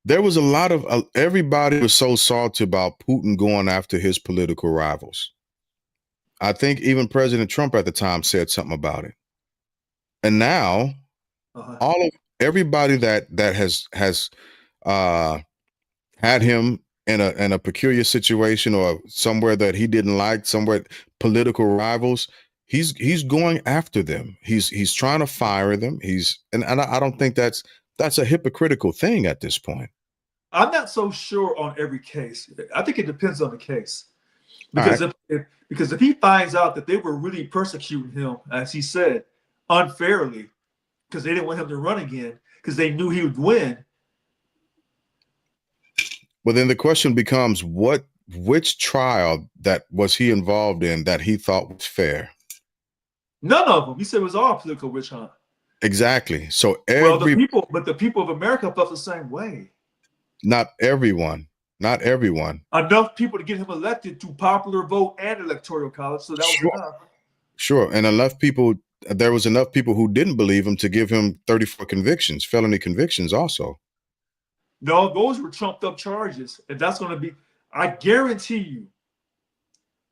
There was a lot of everybody was so salty about Putin going after his political rivals. I think even President Trump at the time said something about it. And now everybody that has had him in a peculiar situation, or somewhere that he didn't like, somewhere political rivals, he's going after them. He's trying to fire them. And I don't think that's a hypocritical thing at this point. I'm not so sure on every case. I think it depends on the case. All Because right. if he finds out that they were really persecuting him, as he said, unfairly, because they didn't want him to run again, because they knew he would win. Well, then the question becomes, which trial that was he involved in that he thought was fair? None of them. He said it was all a political witch hunt. Exactly. So Well, the people of America felt the same way. not everyone, not everyone. Enough people to get him elected to popular vote and electoral college, so that was Sure. enough. Sure. And there was enough people who didn't believe him to give him 34 convictions, felony convictions also. No, those were trumped up charges, and that's going to be, I guarantee you,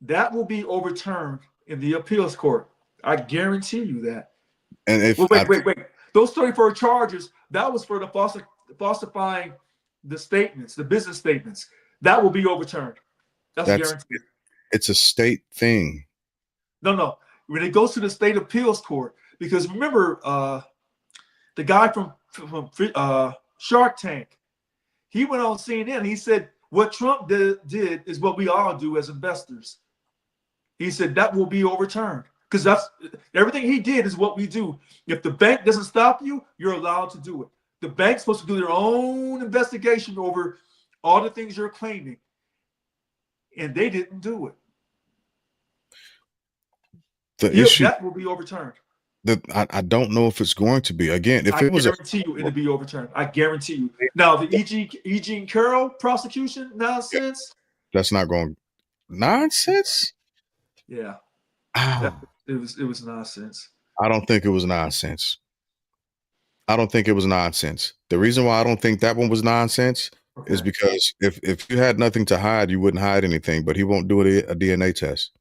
that will be overturned in the appeals court. I guarantee you that. And if Wait. Those 34 charges, that was for the falsifying the statements, the business statements. That will be overturned. That's guaranteed. It's a state thing. No. When it goes to the state appeals court, because remember, the guy from Shark Tank, he went on CNN. He said, what Trump did is what we all do as investors. He said that will be overturned because that's everything he did is what we do. If the bank doesn't stop you, you're allowed to do it. The bank's supposed to do their own investigation over all the things you're claiming, and they didn't do it. The issue that will be overturned. I don't know if it's going to be. Again, if it was I guarantee you it'll be overturned. I guarantee you. Now the E.G. Carroll prosecution nonsense. That's not going nonsense. Yeah, Ah, it was nonsense. I don't think it was nonsense. I don't think it was nonsense. The reason why I don't think that one was nonsense is because if you had nothing to hide, you wouldn't hide anything. But he won't do a DNA test.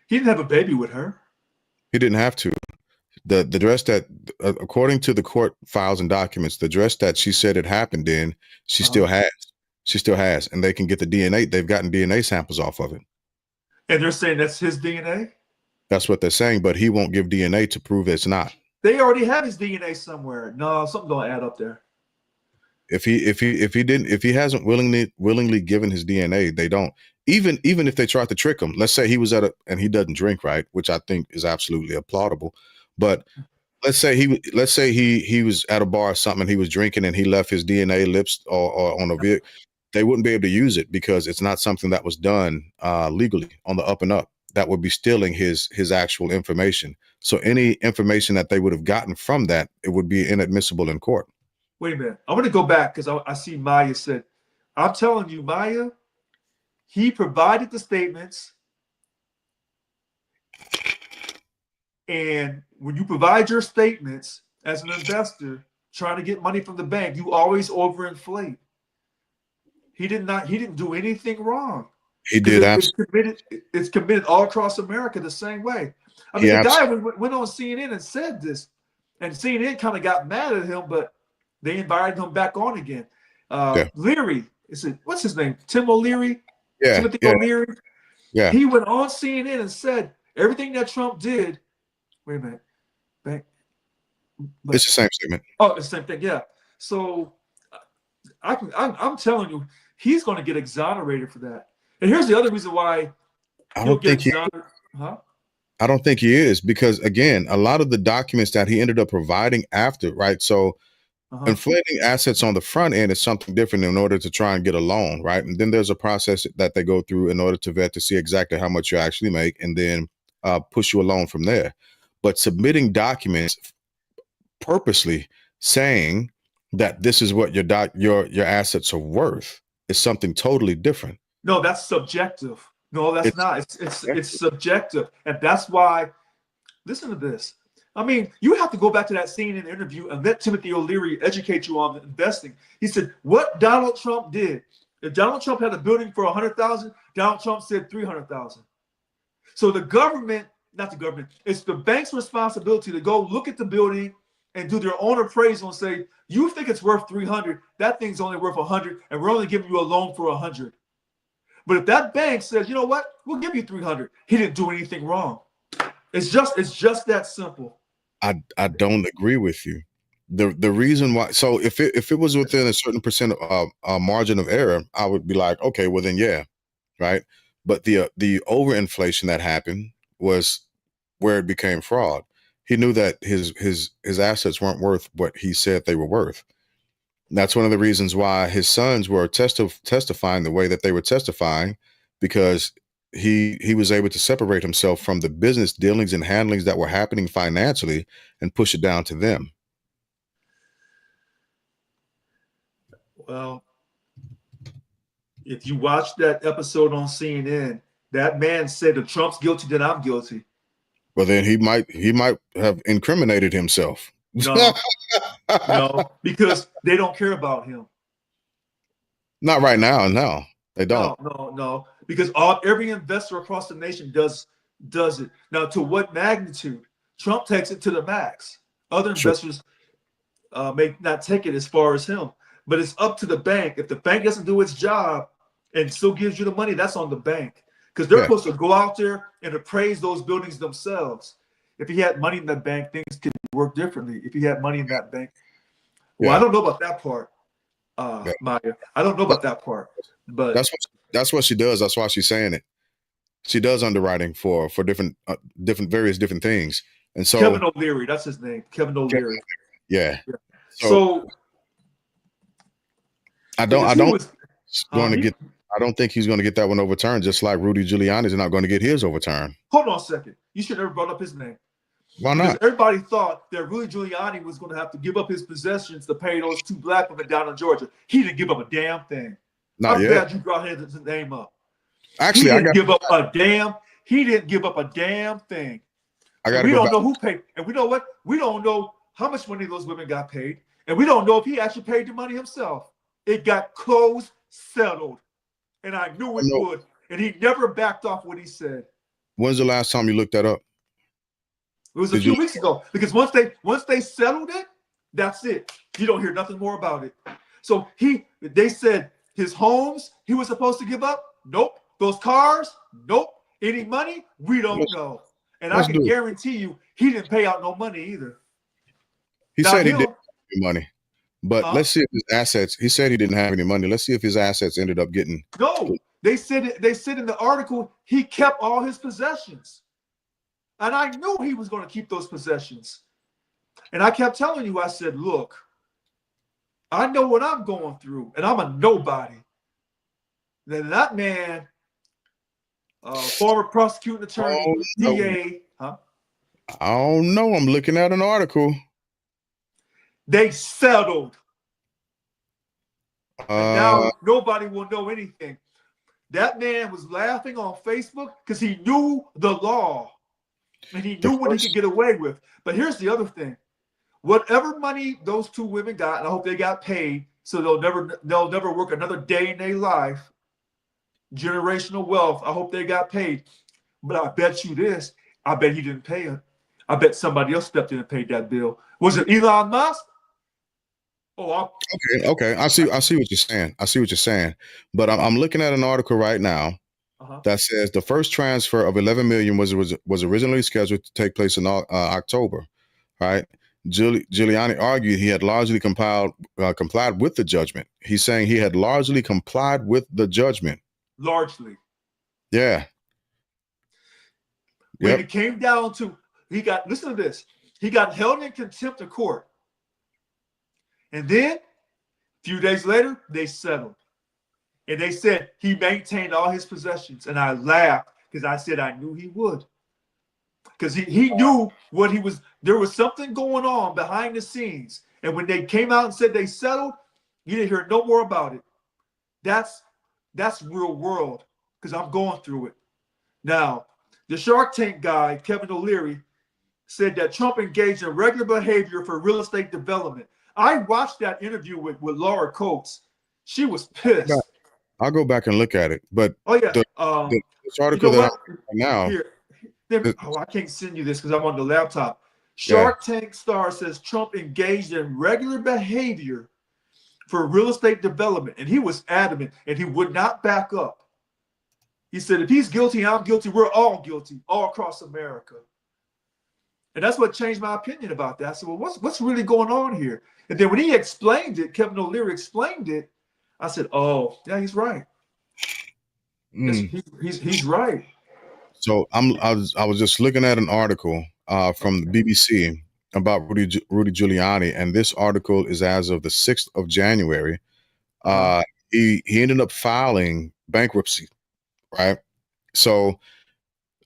He didn't have a baby with her. He didn't have to. The dress that, according to the court files and documents, the dress that she said it happened in, she still has. She still has, and they can get the DNA. They've gotten DNA samples off of it. And they're saying that's his DNA? That's what they're saying, but he won't give DNA to prove it's not. They already have his DNA somewhere. No, something don't add up there. If he hasn't willingly given his DNA, they don't. Even if they tried to trick him, let's say he was and he doesn't drink, right? Which I think is absolutely applaudable. But let's say he was at a bar or something and he was drinking and he left his DNA lips or on a vehicle. They wouldn't be able to use it because it's not something that was done legally on the up and up. That would be stealing his actual information. So any information that they would have gotten from that, it would be inadmissible in court. Wait a minute. I'm going to go back because I see Maya said, I'm telling you, Maya, he provided the statements. And when you provide your statements as an investor trying to get money from the bank, you always overinflate. He didn't do anything wrong. He did. It's committed all across America the same way. I mean, the guy went on CNN and said this, and CNN kind of got mad at him, but they invited him back on again. Leary, what's his name? Tim O'Leary? Yeah. Timothy O'Leary? Yeah. He went on CNN and said everything that Trump did. Wait a minute. It's the same statement. Oh, it's the same thing. Yeah. So I'm telling you, he's going to get exonerated for that. And here's the other reason why he'll get exonerated. I don't think he is, because again, a lot of the documents that he ended up providing after, right? So inflating assets on the front end is something different in order to try and get a loan, right? And then there's a process that they go through in order to vet to see exactly how much you actually make and then push you a loan from there. But submitting documents purposely saying that this is what your assets are worth is something totally different. No, that's subjective. No, that's not. It's subjective. And that's why, listen to this. I mean, you have to go back to that CNN interview and let Timothy O'Leary educate you on investing. He said, what Donald Trump did, if Donald Trump had a building for $100,000, Donald Trump said $300,000. So the government, not the government, it's the bank's responsibility to go look at the building and do their own appraisal and say, you think it's worth 300, that thing's only worth 100, and we're only giving you a loan for 100. But if that bank says, you know what, we'll give you 300, he didn't do anything wrong. It's just that simple. I don't agree with you. the reason why, so if it was within a certain percent margin of error, I would be like, okay, well then yeah, right. But the overinflation that happened was where it became fraud. He knew that his assets weren't worth what he said they were worth. And that's one of the reasons why his sons were testifying the way that they were testifying, because he was able to separate himself from the business dealings and handlings that were happening financially and push it down to them. Well, if you watch that episode on CNN, that man said if Trump's guilty, then I'm guilty. Well, then he might have incriminated himself. No, no, because they don't care about him. Not right now. No, they don't. No, because every investor across the nation does it. Now, to what magnitude? Trump takes it to the max. Other investors may not take it as far as him, but it's up to the bank. If the bank doesn't do its job and still gives you the money, that's on the bank, because they're supposed to go out there and appraise those buildings themselves. If he had money in the bank, things could work differently. If he had money in that bank, well, I don't know about that part, Maya. I don't know about that part, but that's what she does. That's why she's saying it. She does underwriting for different various different things. And so Kevin O'Leary, that's his name, Kevin O'Leary. Yeah. So I don't think he's going to get that one overturned, just like Rudy Giuliani is not going to get his overturned. Hold on a second. You should never brought up his name. Why not? Because everybody thought that Rudy Giuliani was going to have to give up his possessions to pay those two black women down in Georgia. He didn't give up a damn thing. I'm glad you brought his name up. Actually, he didn't give up a damn thing. We don't know who paid. And we know what? We don't know how much money those women got paid. And we don't know if he actually paid the money himself. It got closed, settled. And I knew it would. And he never backed off what he said. When's the last time you looked that up? It was a few weeks ago. Because once they settled it, that's it. You don't hear nothing more about it. So they said his homes he was supposed to give up. Nope. Those cars, nope. Any money, we don't know. And I can guarantee you, he didn't pay out no money either. He said he didn't have any money. But let's see if his assets. He said he didn't have any money. Let's see if his assets ended up getting. No, they said in the article he kept all his possessions, and I knew he was going to keep those possessions. And I kept telling you, I said, look, I know what I'm going through, and I'm a nobody. Then that man, former prosecuting attorney, DA, I don't know. I'm looking at an article. They settled. And now nobody will know anything. That man was laughing on Facebook because he knew the law and he knew what he could get away with. But here's the other thing. Whatever money those two women got, and I hope they got paid so they'll never work another day in their life. Generational wealth. I hope they got paid. But I bet you this. I bet he didn't pay it. I bet somebody else stepped in and paid that bill. Was it Elon Musk? Okay. I see what you're saying. But I'm looking at an article right now that says the first transfer of 11 million was originally scheduled to take place in October. Right? Giuliani argued he had largely complied with the judgment. He's saying he had largely complied with the judgment. Largely. Yeah. When it came down to, listen to this, he got held in contempt of court. And then, a few days later, they settled. And they said he maintained all his possessions. And I laughed because I said I knew he would. Because he knew what he was, there was something going on behind the scenes. And when they came out and said they settled, you didn't hear no more about it. That's real world, because I'm going through it. Now, the Shark Tank guy, Kevin O'Leary, said that Trump engaged in regular behavior for real estate development. I watched that interview with Laura Coates. She was pissed. I'll go back and look at it. But the article that I'm now. I can't send you this because I'm on the laptop. Shark Tank star says Trump engaged in regular behavior for real estate development. And he was adamant and he would not back up. He said, if he's guilty, I'm guilty. We're all guilty all across America. And that's what changed my opinion about that. I said, well, what's really going on here? And then when he explained it, Kevin O'Leary explained it, I said, oh, yeah, he's right. Mm. He's right. So I was just looking at an article from the BBC about Rudy Giuliani, and this article is as of the 6th of January. He ended up filing bankruptcy, right? So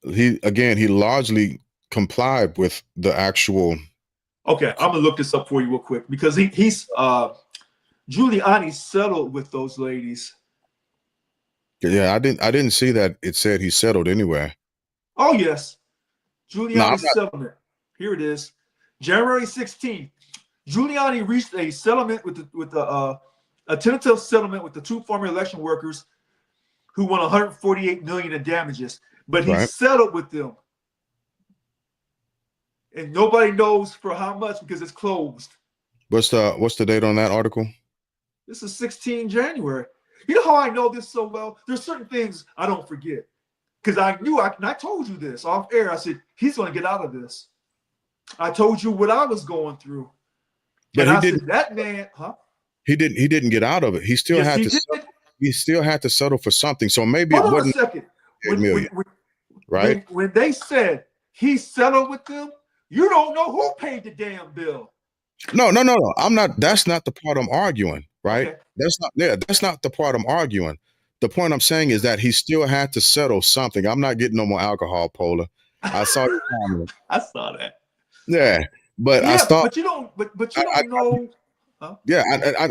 he largely complied with the actual. Okay, I'm gonna look this up for you real quick because he's Giuliani settled with those ladies. Yeah, I didn't see that it said he settled anywhere. Oh yes, Giuliani's No, settlement. Here it is, January 16th. Giuliani reached a settlement with a tentative settlement with the two former election workers who won 148 million in damages, but he Right. settled with them, and nobody knows for how much because it's closed. What's the date on that article? This is 16 January. You know how I know this so well? There's certain things I don't forget because I knew and I told you this off air. I said he's going to get out of this. I told you what I was going through, But and he I didn't. said that man, huh? He didn't get out of it. He still Yes, had he to. did. He still had to settle for something. So maybe it Hold on a wasn't second. 8 million, right? When they said he settled with them, you don't know who paid the damn bill. No. I'm not. That's not the part I'm arguing, right? Okay. That's not the part I'm arguing. The point I'm saying is that he still had to settle something. I'm not getting no more alcohol, Polar. I saw your comment. I saw that. Yeah, but I Yeah, thought. but you don't. But you don't know. Huh? Yeah,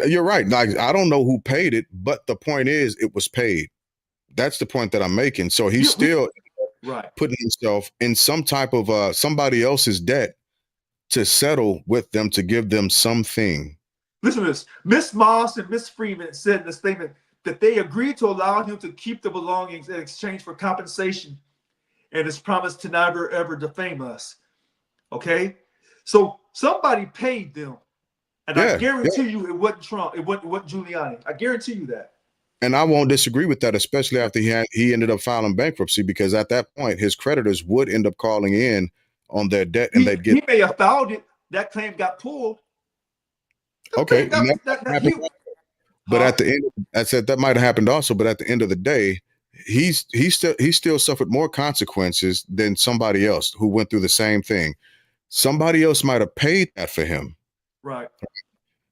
you're right. Like I don't know who paid it, but the point is, it was paid. That's the point that I'm making. So he's still Right. putting himself in some type of somebody else's debt to settle with them, to give them something. Listen to this. Miss Moss and Miss Freeman said in a statement that they agreed to allow him to keep the belongings in exchange for compensation and his promise to never ever defame us. Okay, so somebody paid them, and I guarantee you it wasn't Trump. It wasn't Giuliani. I guarantee you that. And I won't disagree with that, especially after he ended up filing bankruptcy, because at that point his creditors would end up calling in on their debt, and they'd get. He may have filed it. That claim got pulled. Okay, but Huh? at the end, I said that might have happened also. But at the end of the day, he still suffered more consequences than somebody else who went through the same thing. Somebody else might have paid that for him. Right.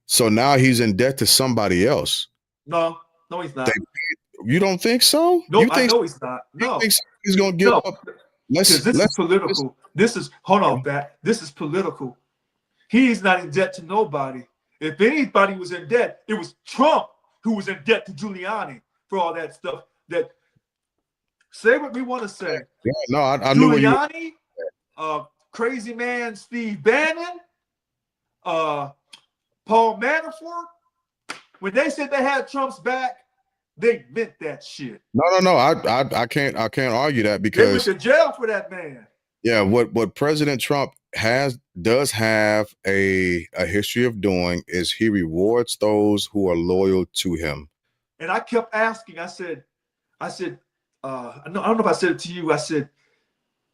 So now he's in debt to somebody else. No, he's not. You don't think so? No, you I think know he's not. No, he's going to give up? This is political. Hold on, Pat. This is political. He's not in debt to nobody. If anybody was in debt, it was Trump who was in debt to Giuliani for all that stuff. That say what we want to say. Yeah, no, I knew Giuliani, crazy man Steve Bannon, Paul Manafort. When they said they had Trump's back, they meant that shit. No. I can't argue that, because they went to jail for that man. Yeah, what President Trump does have a history of doing is he rewards those who are loyal to him. And I kept asking. I said, I don't know if I said it to you. I said,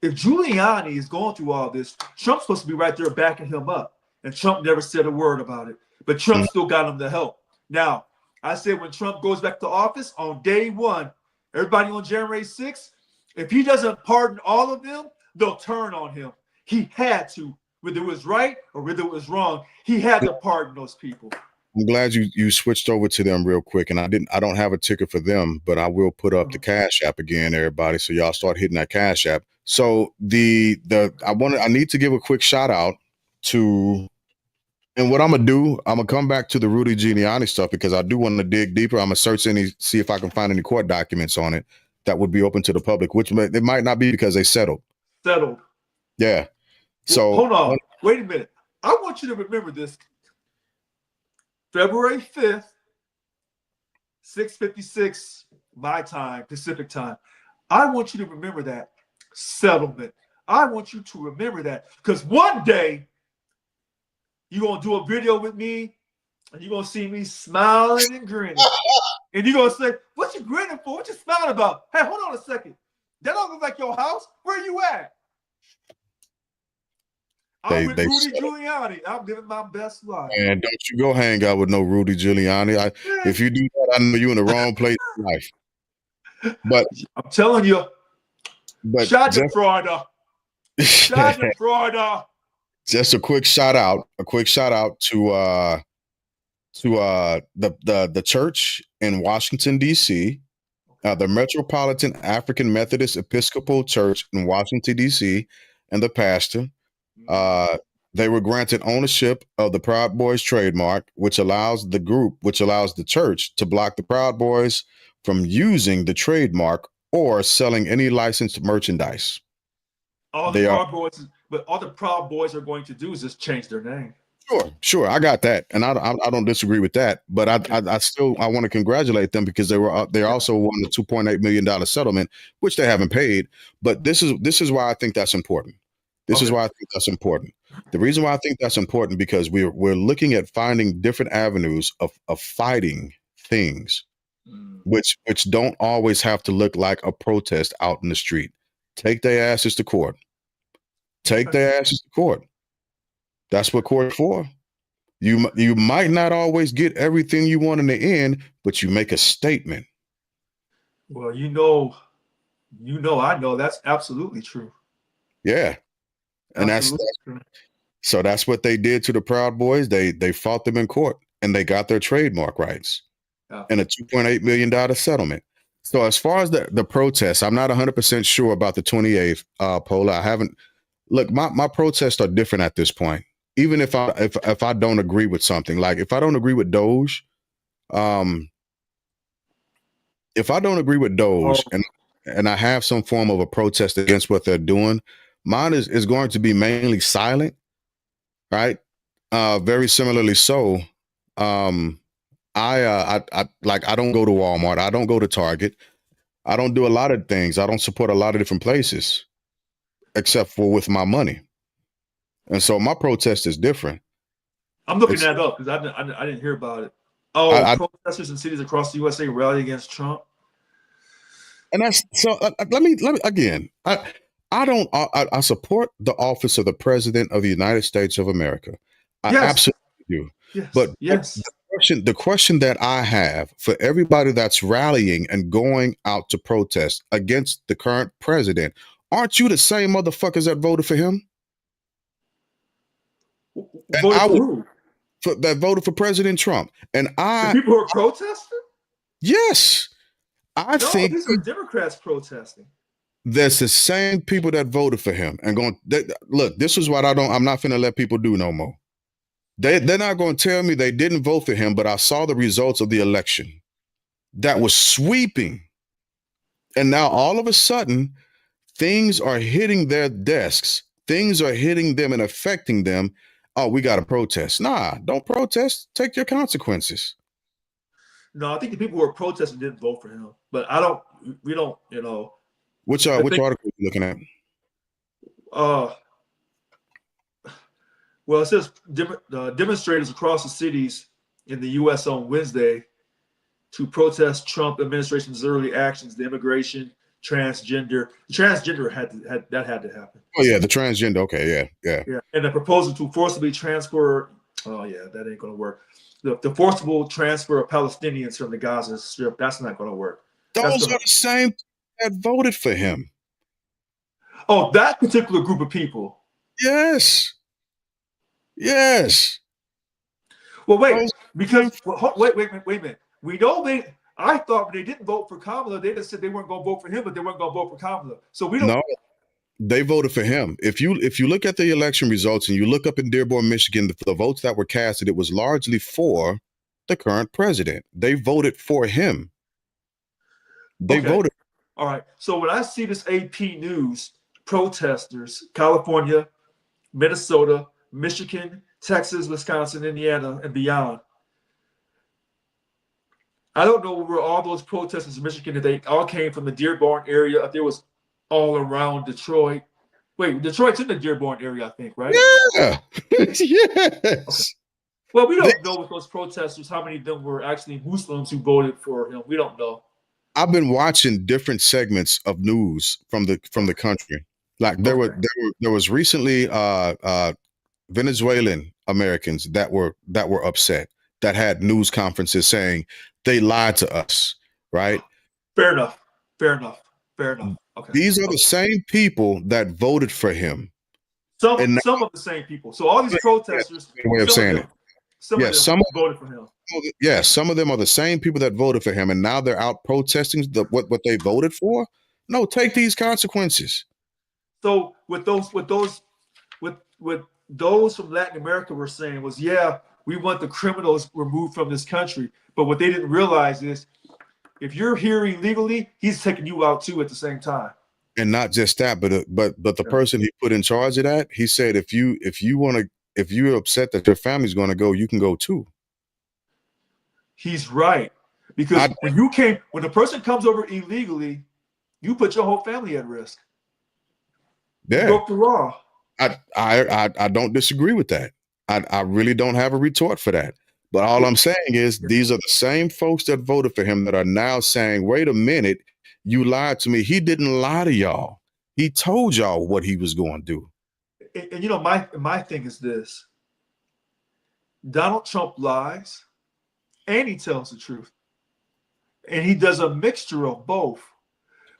if Giuliani is going through all this, Trump's supposed to be right there backing him up. And Trump never said a word about it. But Trump still got him the help. Now, I said when Trump goes back to office on day one, everybody on January 6th, if he doesn't pardon all of them, they'll turn on him. He had to, whether it was right or whether it was wrong, he had to pardon those people. I'm glad you switched over to them real quick, and I don't have a ticket for them, but I will put up the Cash App again, everybody. So y'all start hitting that Cash App. So I need to give a quick shout out to, and what I'm gonna do, I'm gonna come back to the Rudy Giuliani stuff because I do want to dig deeper. I'm gonna see if I can find any court documents on it that would be open to the public, which it might not be because they settled. Yeah. So hold on. Wait a minute. I want you to remember this. February 5th, 6:56 my time, Pacific time. I want you to remember that settlement. I want you to remember that because one day you're going to do a video with me and you're going to see me smiling and grinning. And you're going to say, what you grinning for? What you smiling about? Hey, hold on a second. That don't look like your house. Where you at? I'm with Rudy Giuliani. I'm living my best life. And don't you go hang out with no Rudy Giuliani. If you do that, I know you're in the wrong place in life. But I'm telling you, shout to just, Florida. Shout to Florida. just a quick shout out to the church in Washington, D.C., the Metropolitan African Methodist Episcopal Church in Washington, D.C., and the pastor. They were granted ownership of the Proud Boys trademark, which allows the church to block the Proud Boys from using the trademark or selling any licensed merchandise. All the Proud Boys are going to do is just change their name. Sure, I got that, and I don't disagree with that. But I want to congratulate them because they also won the $2.8 million settlement, which they haven't paid. But this is why I think that's important. This is why I think that's important. The reason why I think that's important because we're looking at finding different avenues of fighting things, which don't always have to look like a protest out in the street. Take their asses to court. Take their asses to court. That's what court's for. You might not always get everything you want in the end, but you make a statement. Well, I know that's absolutely true. Yeah. And that's what they did to the Proud Boys. They fought them in court and they got their trademark rights and a $2.8 million settlement. So as far as the protests, I'm not 100% sure about the 28th, Paula. I haven't look, my protests are different at this point. Even if I don't agree with something, like if I don't agree with DOGE, and I have some form of a protest against what they're doing, mine is going to be mainly silent, right? Very similarly so. I don't go to Walmart. I don't go to Target. I don't do a lot of things. I don't support a lot of different places, except for with my money. And so my protest is different. I'm looking that up because I didn't hear about it. Protesters in cities across the USA rally against Trump. And that's so. Let me again. I support the office of the President of the United States of America. I absolutely do. Yes. But yes. The question that I have for everybody that's rallying and going out to protest against the current president, aren't you the same motherfuckers that voted for him? That voted for President Trump. And the people who are protesting? Yes. I think these are Democrats protesting. There's the same people that voted for him and look, this is what I'm not finna let people do no more. They're not going to tell me they didn't vote for him, but I saw the results of the election that was sweeping. And now all of a sudden, things are hitting their desks. Things are hitting them and affecting them. Oh, we got to protest. Nah, don't protest. Take your consequences. No, I think the people who are protesting didn't vote for him. But we don't, Which article are you looking at? Well, it says demonstrators across the cities in the U.S. on Wednesday to protest Trump administration's early actions, the immigration, transgender. The transgender had to happen. Oh yeah, the transgender. Okay, yeah. And the proposal to forcibly transfer. Oh yeah, that ain't gonna work. The forcible transfer of Palestinians from the Gaza Strip. That's not gonna work. Those are the same that voted for him. Oh, that particular group of people. Yes. Well, wait, because wait a minute. We know I thought when they didn't vote for Kamala, they just said they weren't going to vote for him, but they weren't going to vote for Kamala. So we don't. No, they voted for him. If you look at the election results and you look up in Dearborn, Michigan, the votes that were casted, it was largely for the current president. They voted for him. They voted. All right. So when I see this AP News, protesters, California, Minnesota, Michigan, Texas, Wisconsin, Indiana, and beyond. I don't know where all those protesters in Michigan, if they all came from the Dearborn area, if there was all around Detroit. Wait, Detroit's in the Dearborn area, I think, right? Yeah. Yes. Okay. Well, we don't know with those protesters how many of them were actually Muslims who voted for him. We don't know. I've been watching different segments of news from the country. Like there was recently Venezuelan Americans that were upset, that had news conferences saying they lied to us, right? Fair enough. Fair enough. Fair enough. Okay. These are the same people that voted for him. And Some of the same people. So all these protesters, way of saying it. some Yeah, of them some voted for him. Yeah, some of them are the same people that voted for him, and now they're out protesting what they voted for. No, take these consequences. So what those from Latin America were saying was, yeah, we want the criminals removed from this country. But what they didn't realize is, if you're here illegally, he's taking you out too at the same time. And not just that, but the person he put in charge of that, he said, if you're upset that your family's going to go, you can go too. He's right, because when a person comes over illegally, you put your whole family at risk. Yeah, you broke the law. I don't disagree with that. I really don't have a retort for that. But all I'm saying is these are the same folks that voted for him that are now saying, wait a minute, you lied to me. He didn't lie to y'all. He told y'all what he was going to do. And you know, my thing is this. Donald Trump lies and he tells the truth. And he does a mixture of both.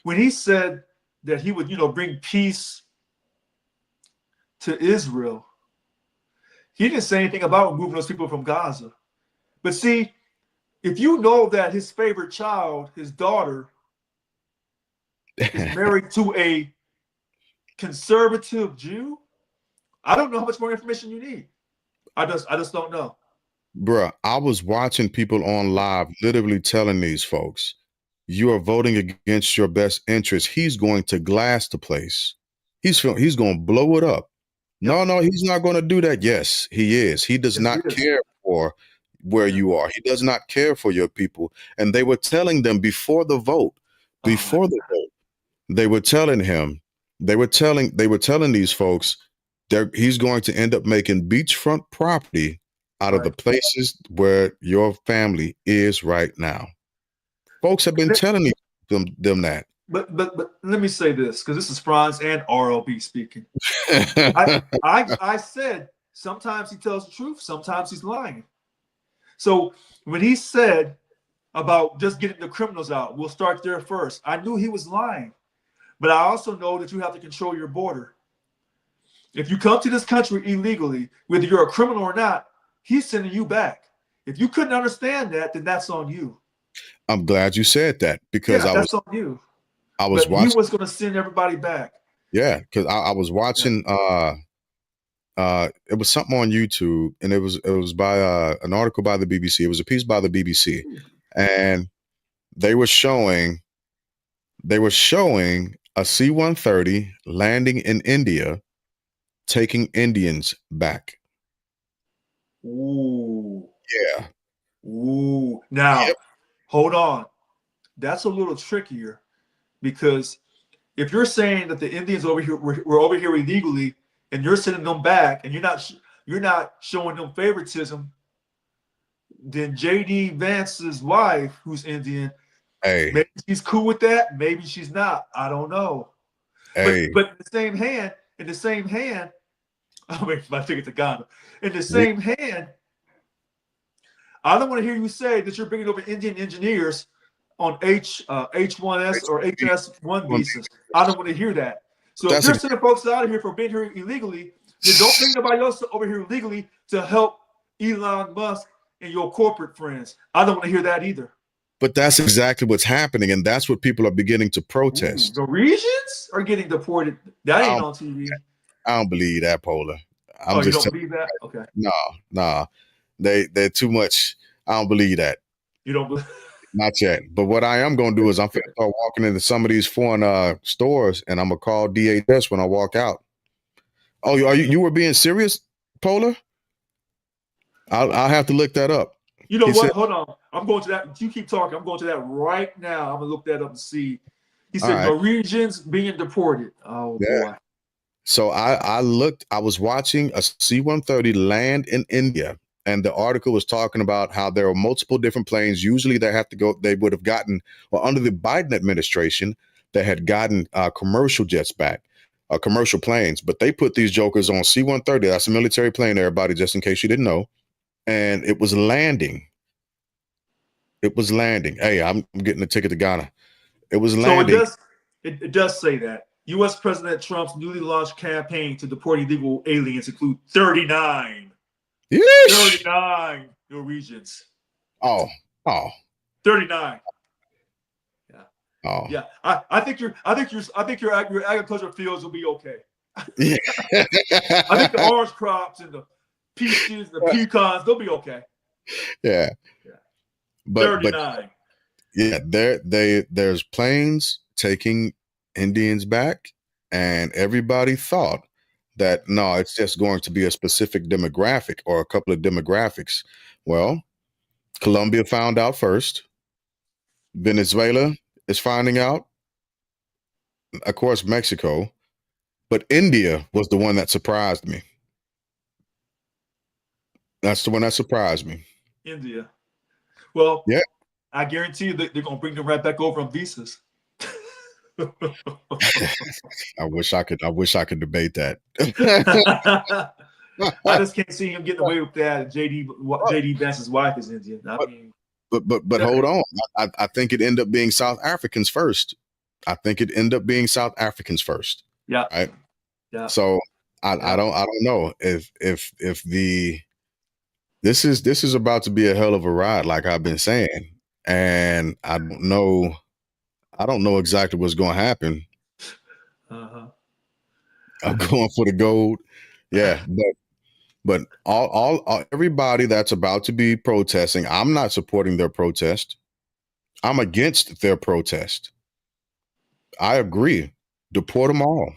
When he said that he would, bring peace to Israel, he didn't say anything about moving those people from Gaza. But see, if you know that his favorite child, his daughter, is married to a conservative Jew, I don't know how much more information you need. I just don't know. Bruh, I was watching people on live literally telling these folks, you are voting against your best interest. He's going to glass the place. He's going to blow it up. No, he's not going to do that. Yes, he is. He does not care for where you are. He does not care for your people. And they were telling them before the vote, they were telling him, they were telling these folks he's going to end up making beachfront property out of the places where your family is right now. Folks have been telling them that. But let me say this, because this is Franz and RLB speaking. I said sometimes he tells the truth, sometimes he's lying. So when he said about just getting the criminals out, we'll start there first, I knew he was lying. But I also know that you have to control your border. If you come to this country illegally, whether you're a criminal or not, he's sending you back. If you couldn't understand that, then that's on you. I'm glad you said that, because that's on you. I was but watching. He was going to send everybody back. Yeah, because I was watching. It was something on YouTube, and it was by an article by the BBC. It was a piece by the BBC, and they were showing a C-130 landing in India, taking Indians back. Ooh. Yeah. Ooh. Now, hold on. That's a little trickier, because if you're saying that the Indians over here were over here illegally, and you're sending them back, and you're not showing them favoritism, then J.D. Vance's wife, who's Indian, maybe she's cool with that, maybe she's not. I don't know. But in the same hand, I mean, if I take it to Ghana, in the same hand, I don't want to hear you say that you're bringing over Indian engineers on H1S or HS1 visas. I don't want to hear that. So if you're sending folks out of here for being here illegally, then don't bring nobody else over here illegally to help Elon Musk and your corporate friends. I don't want to hear that either. But that's exactly what's happening, and that's what people are beginning to protest. The regions are getting deported. That ain't on TV. I don't believe that, Polar. You don't believe that? Okay. Nah. They're too much. I don't believe that. You don't believe? Not yet. But what I am going to do is I'm going to start walking into some of these foreign stores, and I'm going to call DHS when I walk out. Oh, you were being serious, Polar? I'll have to look that up. You know what? Hold on. I'm going to that. You keep talking. I'm going to that right now. I'm going to look that up and see. He said Norwegians being deported. Oh, boy. So I was watching a C-130 land in India, and the article was talking about how there are multiple different planes. Usually they would have gotten, or under the Biden administration, they had gotten commercial jets back. commercial planes, but they put these jokers on C-130. That's a military plane, everybody, just in case you didn't know. And it was landing. It was landing. Hey, I'm getting a ticket to Ghana. It was landing. So it does say that U.S. President Trump's newly launched campaign to deport illegal aliens include 39 Norwegians. Oh. 39. Oh. Yeah. I think your agricultural fields will be okay. Yeah. I think the orange crops and the peaches, the pecans, they'll be okay. Yeah. But 39. yeah, there's planes taking Indians back, and everybody thought that no, it's just going to be a specific demographic or a couple of demographics. Well, Colombia found out first. Venezuela is finding out. Of course, Mexico, but India was the one that surprised me. That's the one that surprised me. India. Well, yeah, I guarantee you that they're going to bring them right back over on visas. I wish I could debate that. I just can't see him getting away with that. JD Vance's wife is Indian. I mean, but hold on. I think it ended up being South Africans first. Yeah. Right. Yeah. So I don't know if this is about to be a hell of a ride, like I've been saying, and I don't know exactly what's going to happen. I'm going for the gold. Yeah, but all everybody that's about to be protesting, I'm not supporting their protest. I'm against their protest. I agree. Deport them all.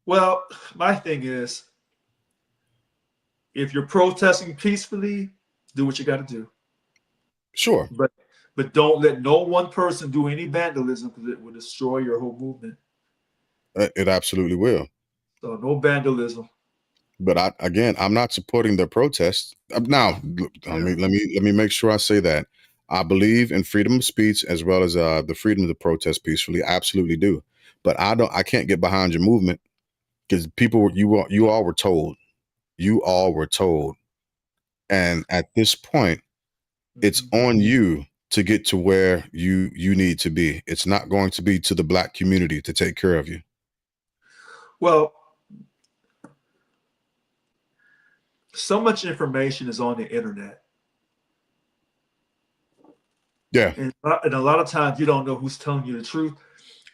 Well, my thing is, if you're protesting peacefully, do what you got to do. Sure. But don't let no one person do any vandalism, because it will destroy your whole movement. It absolutely will. So no vandalism. But I'm not supporting their protests. Now, let me make sure I say that. I believe in freedom of speech as well as the freedom to protest peacefully. I absolutely do. But I can't get behind your movement, because you all were told. You all were told. And at this point, it's on you to get to where you need to be. It's not going to be to the Black community to take care of you. Well, so much information is on the internet. Yeah. And a lot of times you don't know who's telling you the truth.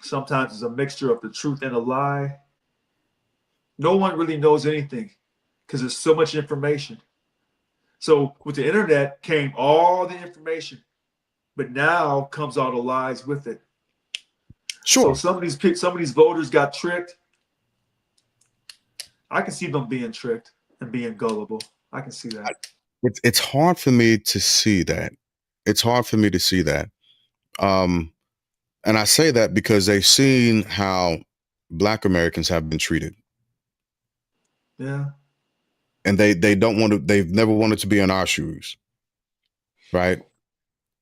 Sometimes it's a mixture of the truth and a lie. No one really knows anything because there's so much information. So with the internet came all the information, but now comes all the lies with it. Sure. So some of these voters got tricked. I can see them being tricked and being gullible. I can see that. It's hard for me to see that. And I say that because they've seen how Black Americans have been treated. Yeah. And they've never wanted to be in our shoes. Right.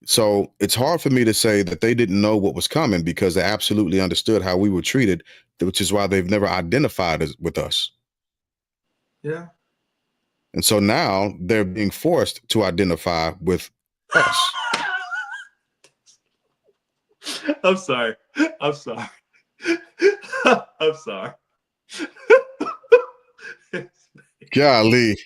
So it's hard for me to say that they didn't know what was coming, because they absolutely understood how we were treated, which is why they've never identified with us. Yeah. And so now they're being forced to identify with us. I'm sorry. I'm sorry. Golly.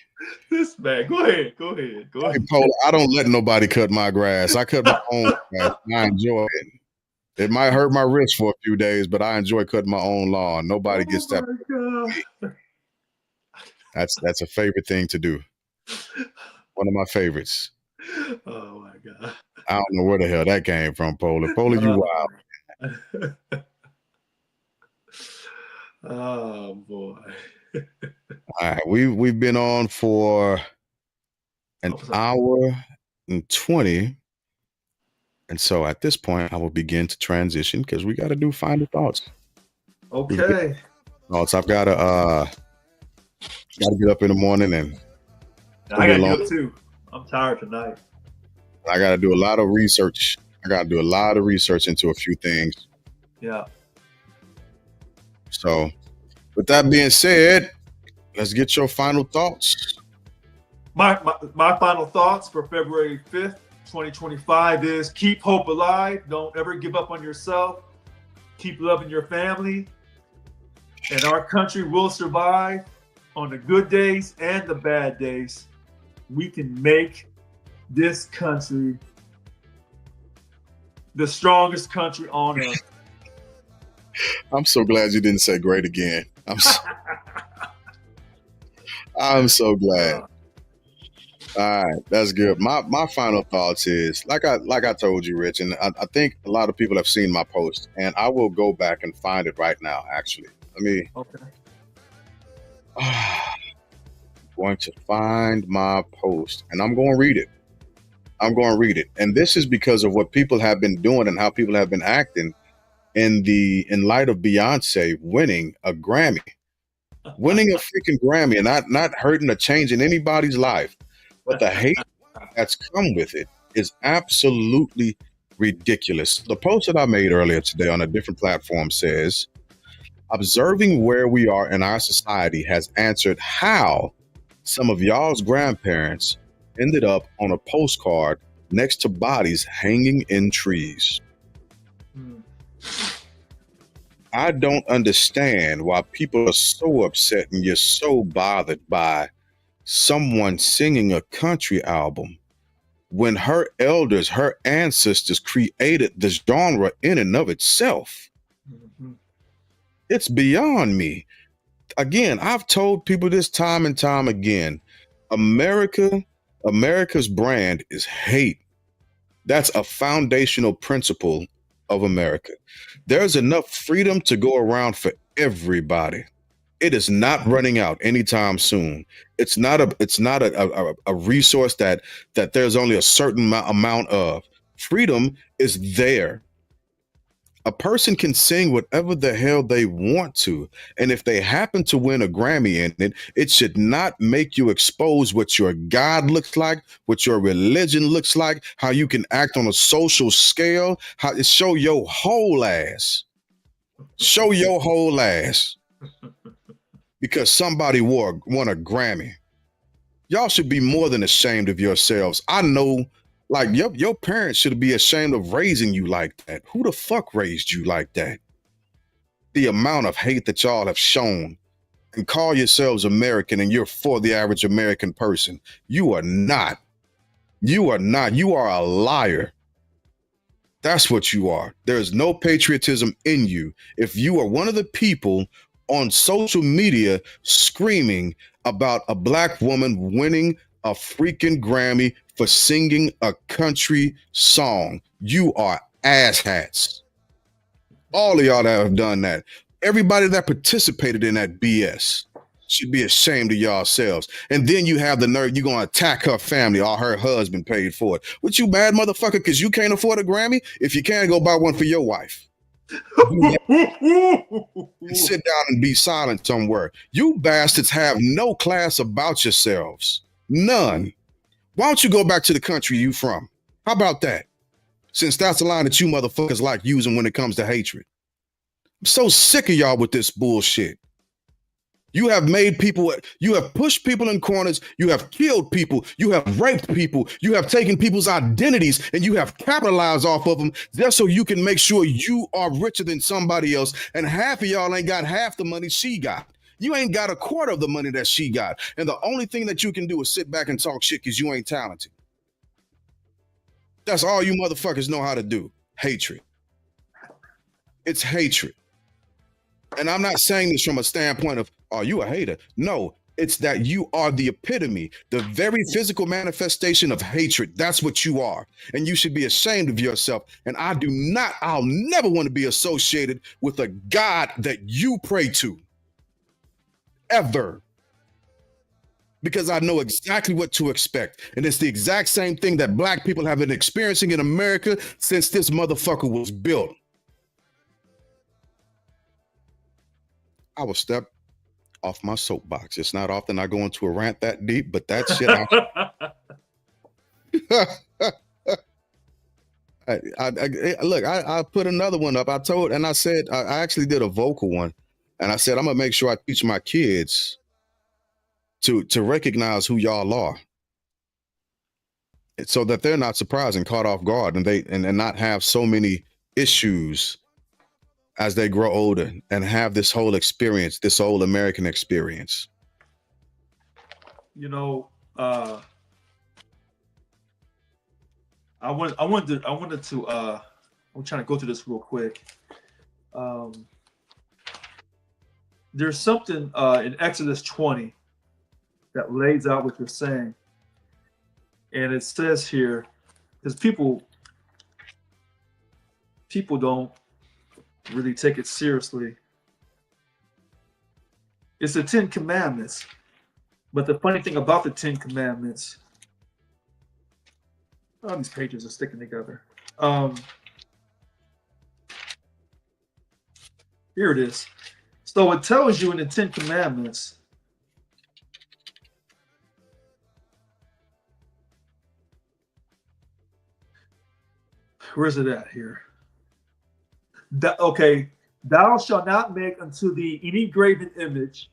This man. Go ahead. Hey, Paul, I don't let nobody cut my grass. I cut my own grass. I enjoy it. It might hurt my wrist for a few days, but I enjoy cutting my own lawn. Nobody gets that. God. That's a favorite thing to do. One of my favorites. Oh my God. I don't know where the hell that came from, Polar. Polar, you wild. Oh boy. All right, we've been on for an hour and 20. And so at this point, I will begin to transition, because we got to do final thoughts. Okay. Thoughts. I've got to get up in the morning, and I got to do it too. I'm tired tonight. I got to do a lot of research. into a few things. Yeah. So With that being said, let's get your final thoughts. My final thoughts for February 5th, 2025 is keep hope alive. Don't ever give up on yourself. Keep loving your family. And our country will survive on the good days and the bad days. We can make this country the strongest country on earth. I'm so glad you didn't say great again. I'm so glad. All right, that's good. My final thoughts is like I told you, Rich, and I think a lot of people have seen my post, and I will go back and find it right now. Actually, let me. Okay. Going to find my post, and I'm going to read it. I'm going to read it, and this is because of what people have been doing and how people have been acting in light of Beyonce winning a Grammy, winning a freaking Grammy, and not hurting or changing anybody's life. But the hate that's come with it is absolutely ridiculous. The post that I made earlier today on a different platform says, observing where we are in our society has answered how some of y'all's grandparents ended up on a postcard next to bodies hanging in trees. I don't understand why people are so upset and you're so bothered by someone singing a country album when her elders, her ancestors created this genre in and of itself. Mm-hmm. It's beyond me. Again, I've told people this time and time again, America's brand is hate. That's a foundational principle of America. There's enough freedom to go around for everybody. It is not running out anytime soon. It's not a resource that there's only a certain amount of. Freedom is there. A person can sing whatever the hell they want to. And if they happen to win a Grammy in it, it should not make you expose what your God looks like, what your religion looks like, how you can act on a social scale, how it show your whole ass. Show your whole ass. Because somebody won a Grammy. Y'all should be more than ashamed of yourselves. I know, like, your parents should be ashamed of raising you like that. Who the fuck raised you like that? The amount of hate that y'all have shown, and call yourselves American and you're for the average American person. You are not. You are not. You are a liar. That's what you are. There is no patriotism in you. If you are one of the people on social media screaming about a black woman winning a freaking Grammy for singing a country song, you are asshats. All of y'all that have done that, everybody that participated in that BS should be ashamed of yourselves. And then you have the nerve, you're going to attack her family or her husband paid for it. What, you mad motherfucker because you can't afford a Grammy? If you can, go buy one for your wife. Sit down and be silent somewhere. You bastards have no class about yourselves. None. Why don't you go back to the country you from? How about that? Since that's the line that you motherfuckers like using when it comes to hatred. I'm so sick of y'all with this bullshit. You have made people, you have pushed people in corners, you have killed people, you have raped people, you have taken people's identities and you have capitalized off of them just so you can make sure you are richer than somebody else. And half of y'all ain't got half the money she got. You ain't got a quarter of the money that she got. And the only thing that you can do is sit back and talk shit because you ain't talented. That's all you motherfuckers know how to do. Hatred. It's hatred. And I'm not saying this from a standpoint of, are you a hater? No, it's that you are the epitome, the very physical manifestation of hatred. That's what you are. And you should be ashamed of yourself. And I'll never want to be associated with a God that you pray to. Ever. Because I know exactly what to expect. And it's the exact same thing that black people have been experiencing in America since this motherfucker was built. I will step off my soapbox. It's not often I go into a rant that deep, but that shit. Look, I put another one up. I said, I actually did a vocal one. And I said, I'm gonna make sure I teach my kids to recognize who y'all are, so that they're not surprised and caught off guard, and and not have so many issues as they grow older and have this whole experience, this whole American experience. You know, I wanted to I'm trying to go through this real quick. There's something in Exodus 20 that lays out what you're saying. And it says here, because people don't really take it seriously. It's the 10 Commandments. But the funny thing about the 10 Commandments, all these pages are sticking together. Here it is. So it tells you in the 10 Commandments, where is it at here? Okay, thou shalt not make unto thee any graven image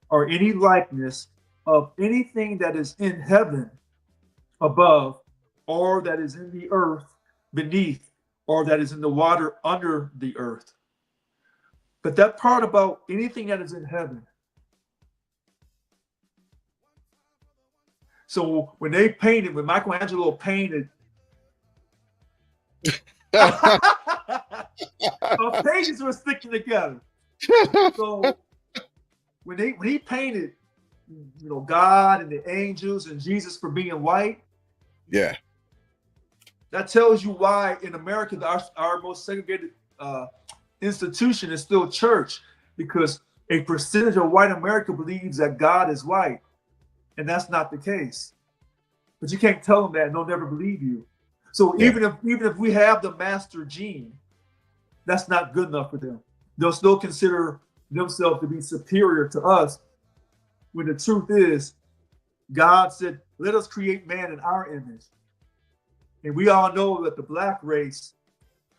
or any likeness of anything that is in heaven above, or that is in the earth beneath, or that is in the water under the earth. But that part about anything that is in heaven. So when Michelangelo painted our pages were sticking together. So when he painted, God and the angels and Jesus for being white, Yeah. that tells you why in America our most segregated institution is still church, because a percentage of white America believes that God is white, and that's not the case. But you can't tell them that, and they'll never believe you. So Yeah. even if we have the master gene, that's not good enough for them. They'll still consider themselves to be superior to us, when the truth is, God said, let us create man in our image. And we all know that the black race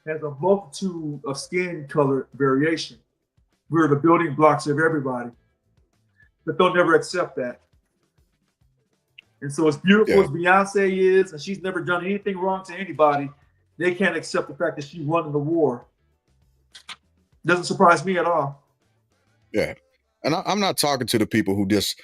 has a multitude of skin color variation. We're the building blocks of everybody. But they'll never accept that. And so as beautiful as Beyonce is, and she's never done anything wrong to anybody, they can't accept the fact that she won in the war. Doesn't surprise me at all. Yeah. And I'm not talking to the people who just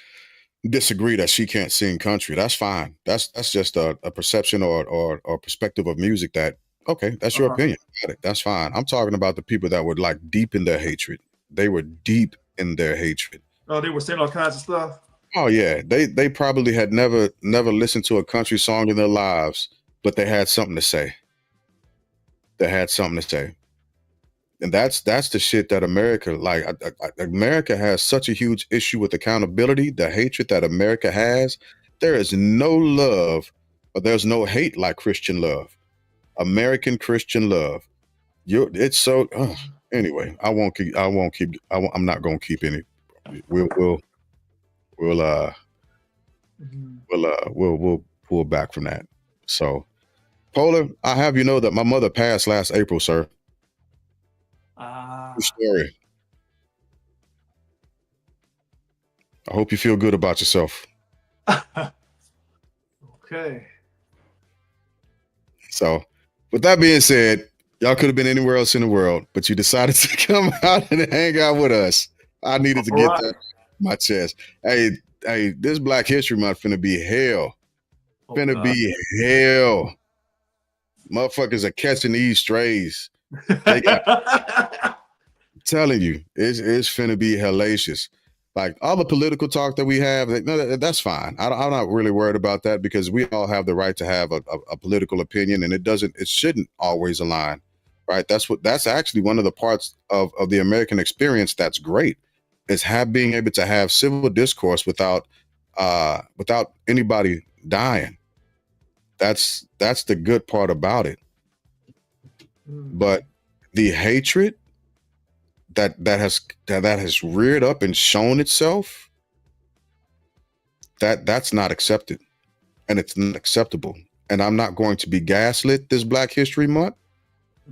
disagree that she can't sing country. That's fine. That's just a perception or perspective of music that, okay, that's your opinion. Got it. That's fine. I'm talking about the people that were like deep in their hatred. They were deep in their hatred. Oh, they were saying all kinds of stuff. Oh yeah. They probably had never listened to a country song in their lives, but they had something to say. They had something to say. And that's the shit that America, like, America has such a huge issue with accountability, the hatred that America has. There is no love, or there's no hate like Christian love, American Christian love. It's so. Anyway, I'm not gonna keep any. We'll pull back from that. So, Polar, I have you know that my mother passed last April, sir. True story. I hope you feel good about yourself. Okay. So, with that being said, y'all could have been anywhere else in the world, but you decided to come out and hang out with us. I needed to get that off my chest. Hey, this Black History Month finna be hell. Be hell. Motherfuckers are catching these strays. Telling you, it's finna be hellacious. Like all the political talk that we have, that's fine. I'm not really worried about that, because we all have the right to have a political opinion, and it shouldn't always align, right? That's actually one of the parts of the American experience that's great, is being able to have civil discourse without anybody dying. That's the good part about it. But the hatred that has reared up and shown itself, that's not accepted, and it's not acceptable. And I'm not going to be gaslit this Black History Month.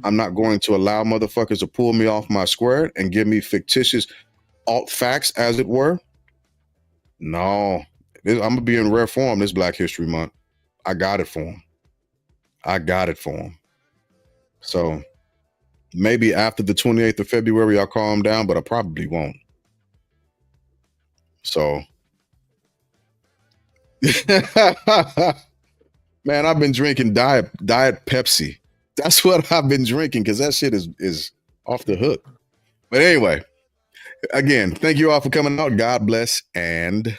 I'm not going to allow motherfuckers to pull me off my square and give me fictitious. alt facts, as it were. No, I'm gonna be in rare form this Black History Month. I got it for him. So maybe after the 28th of February, I'll calm down, but I probably won't. So, man, I've been drinking Diet Pepsi. That's what I've been drinking because that shit is off the hook. But anyway, again, thank you all for coming out. God bless and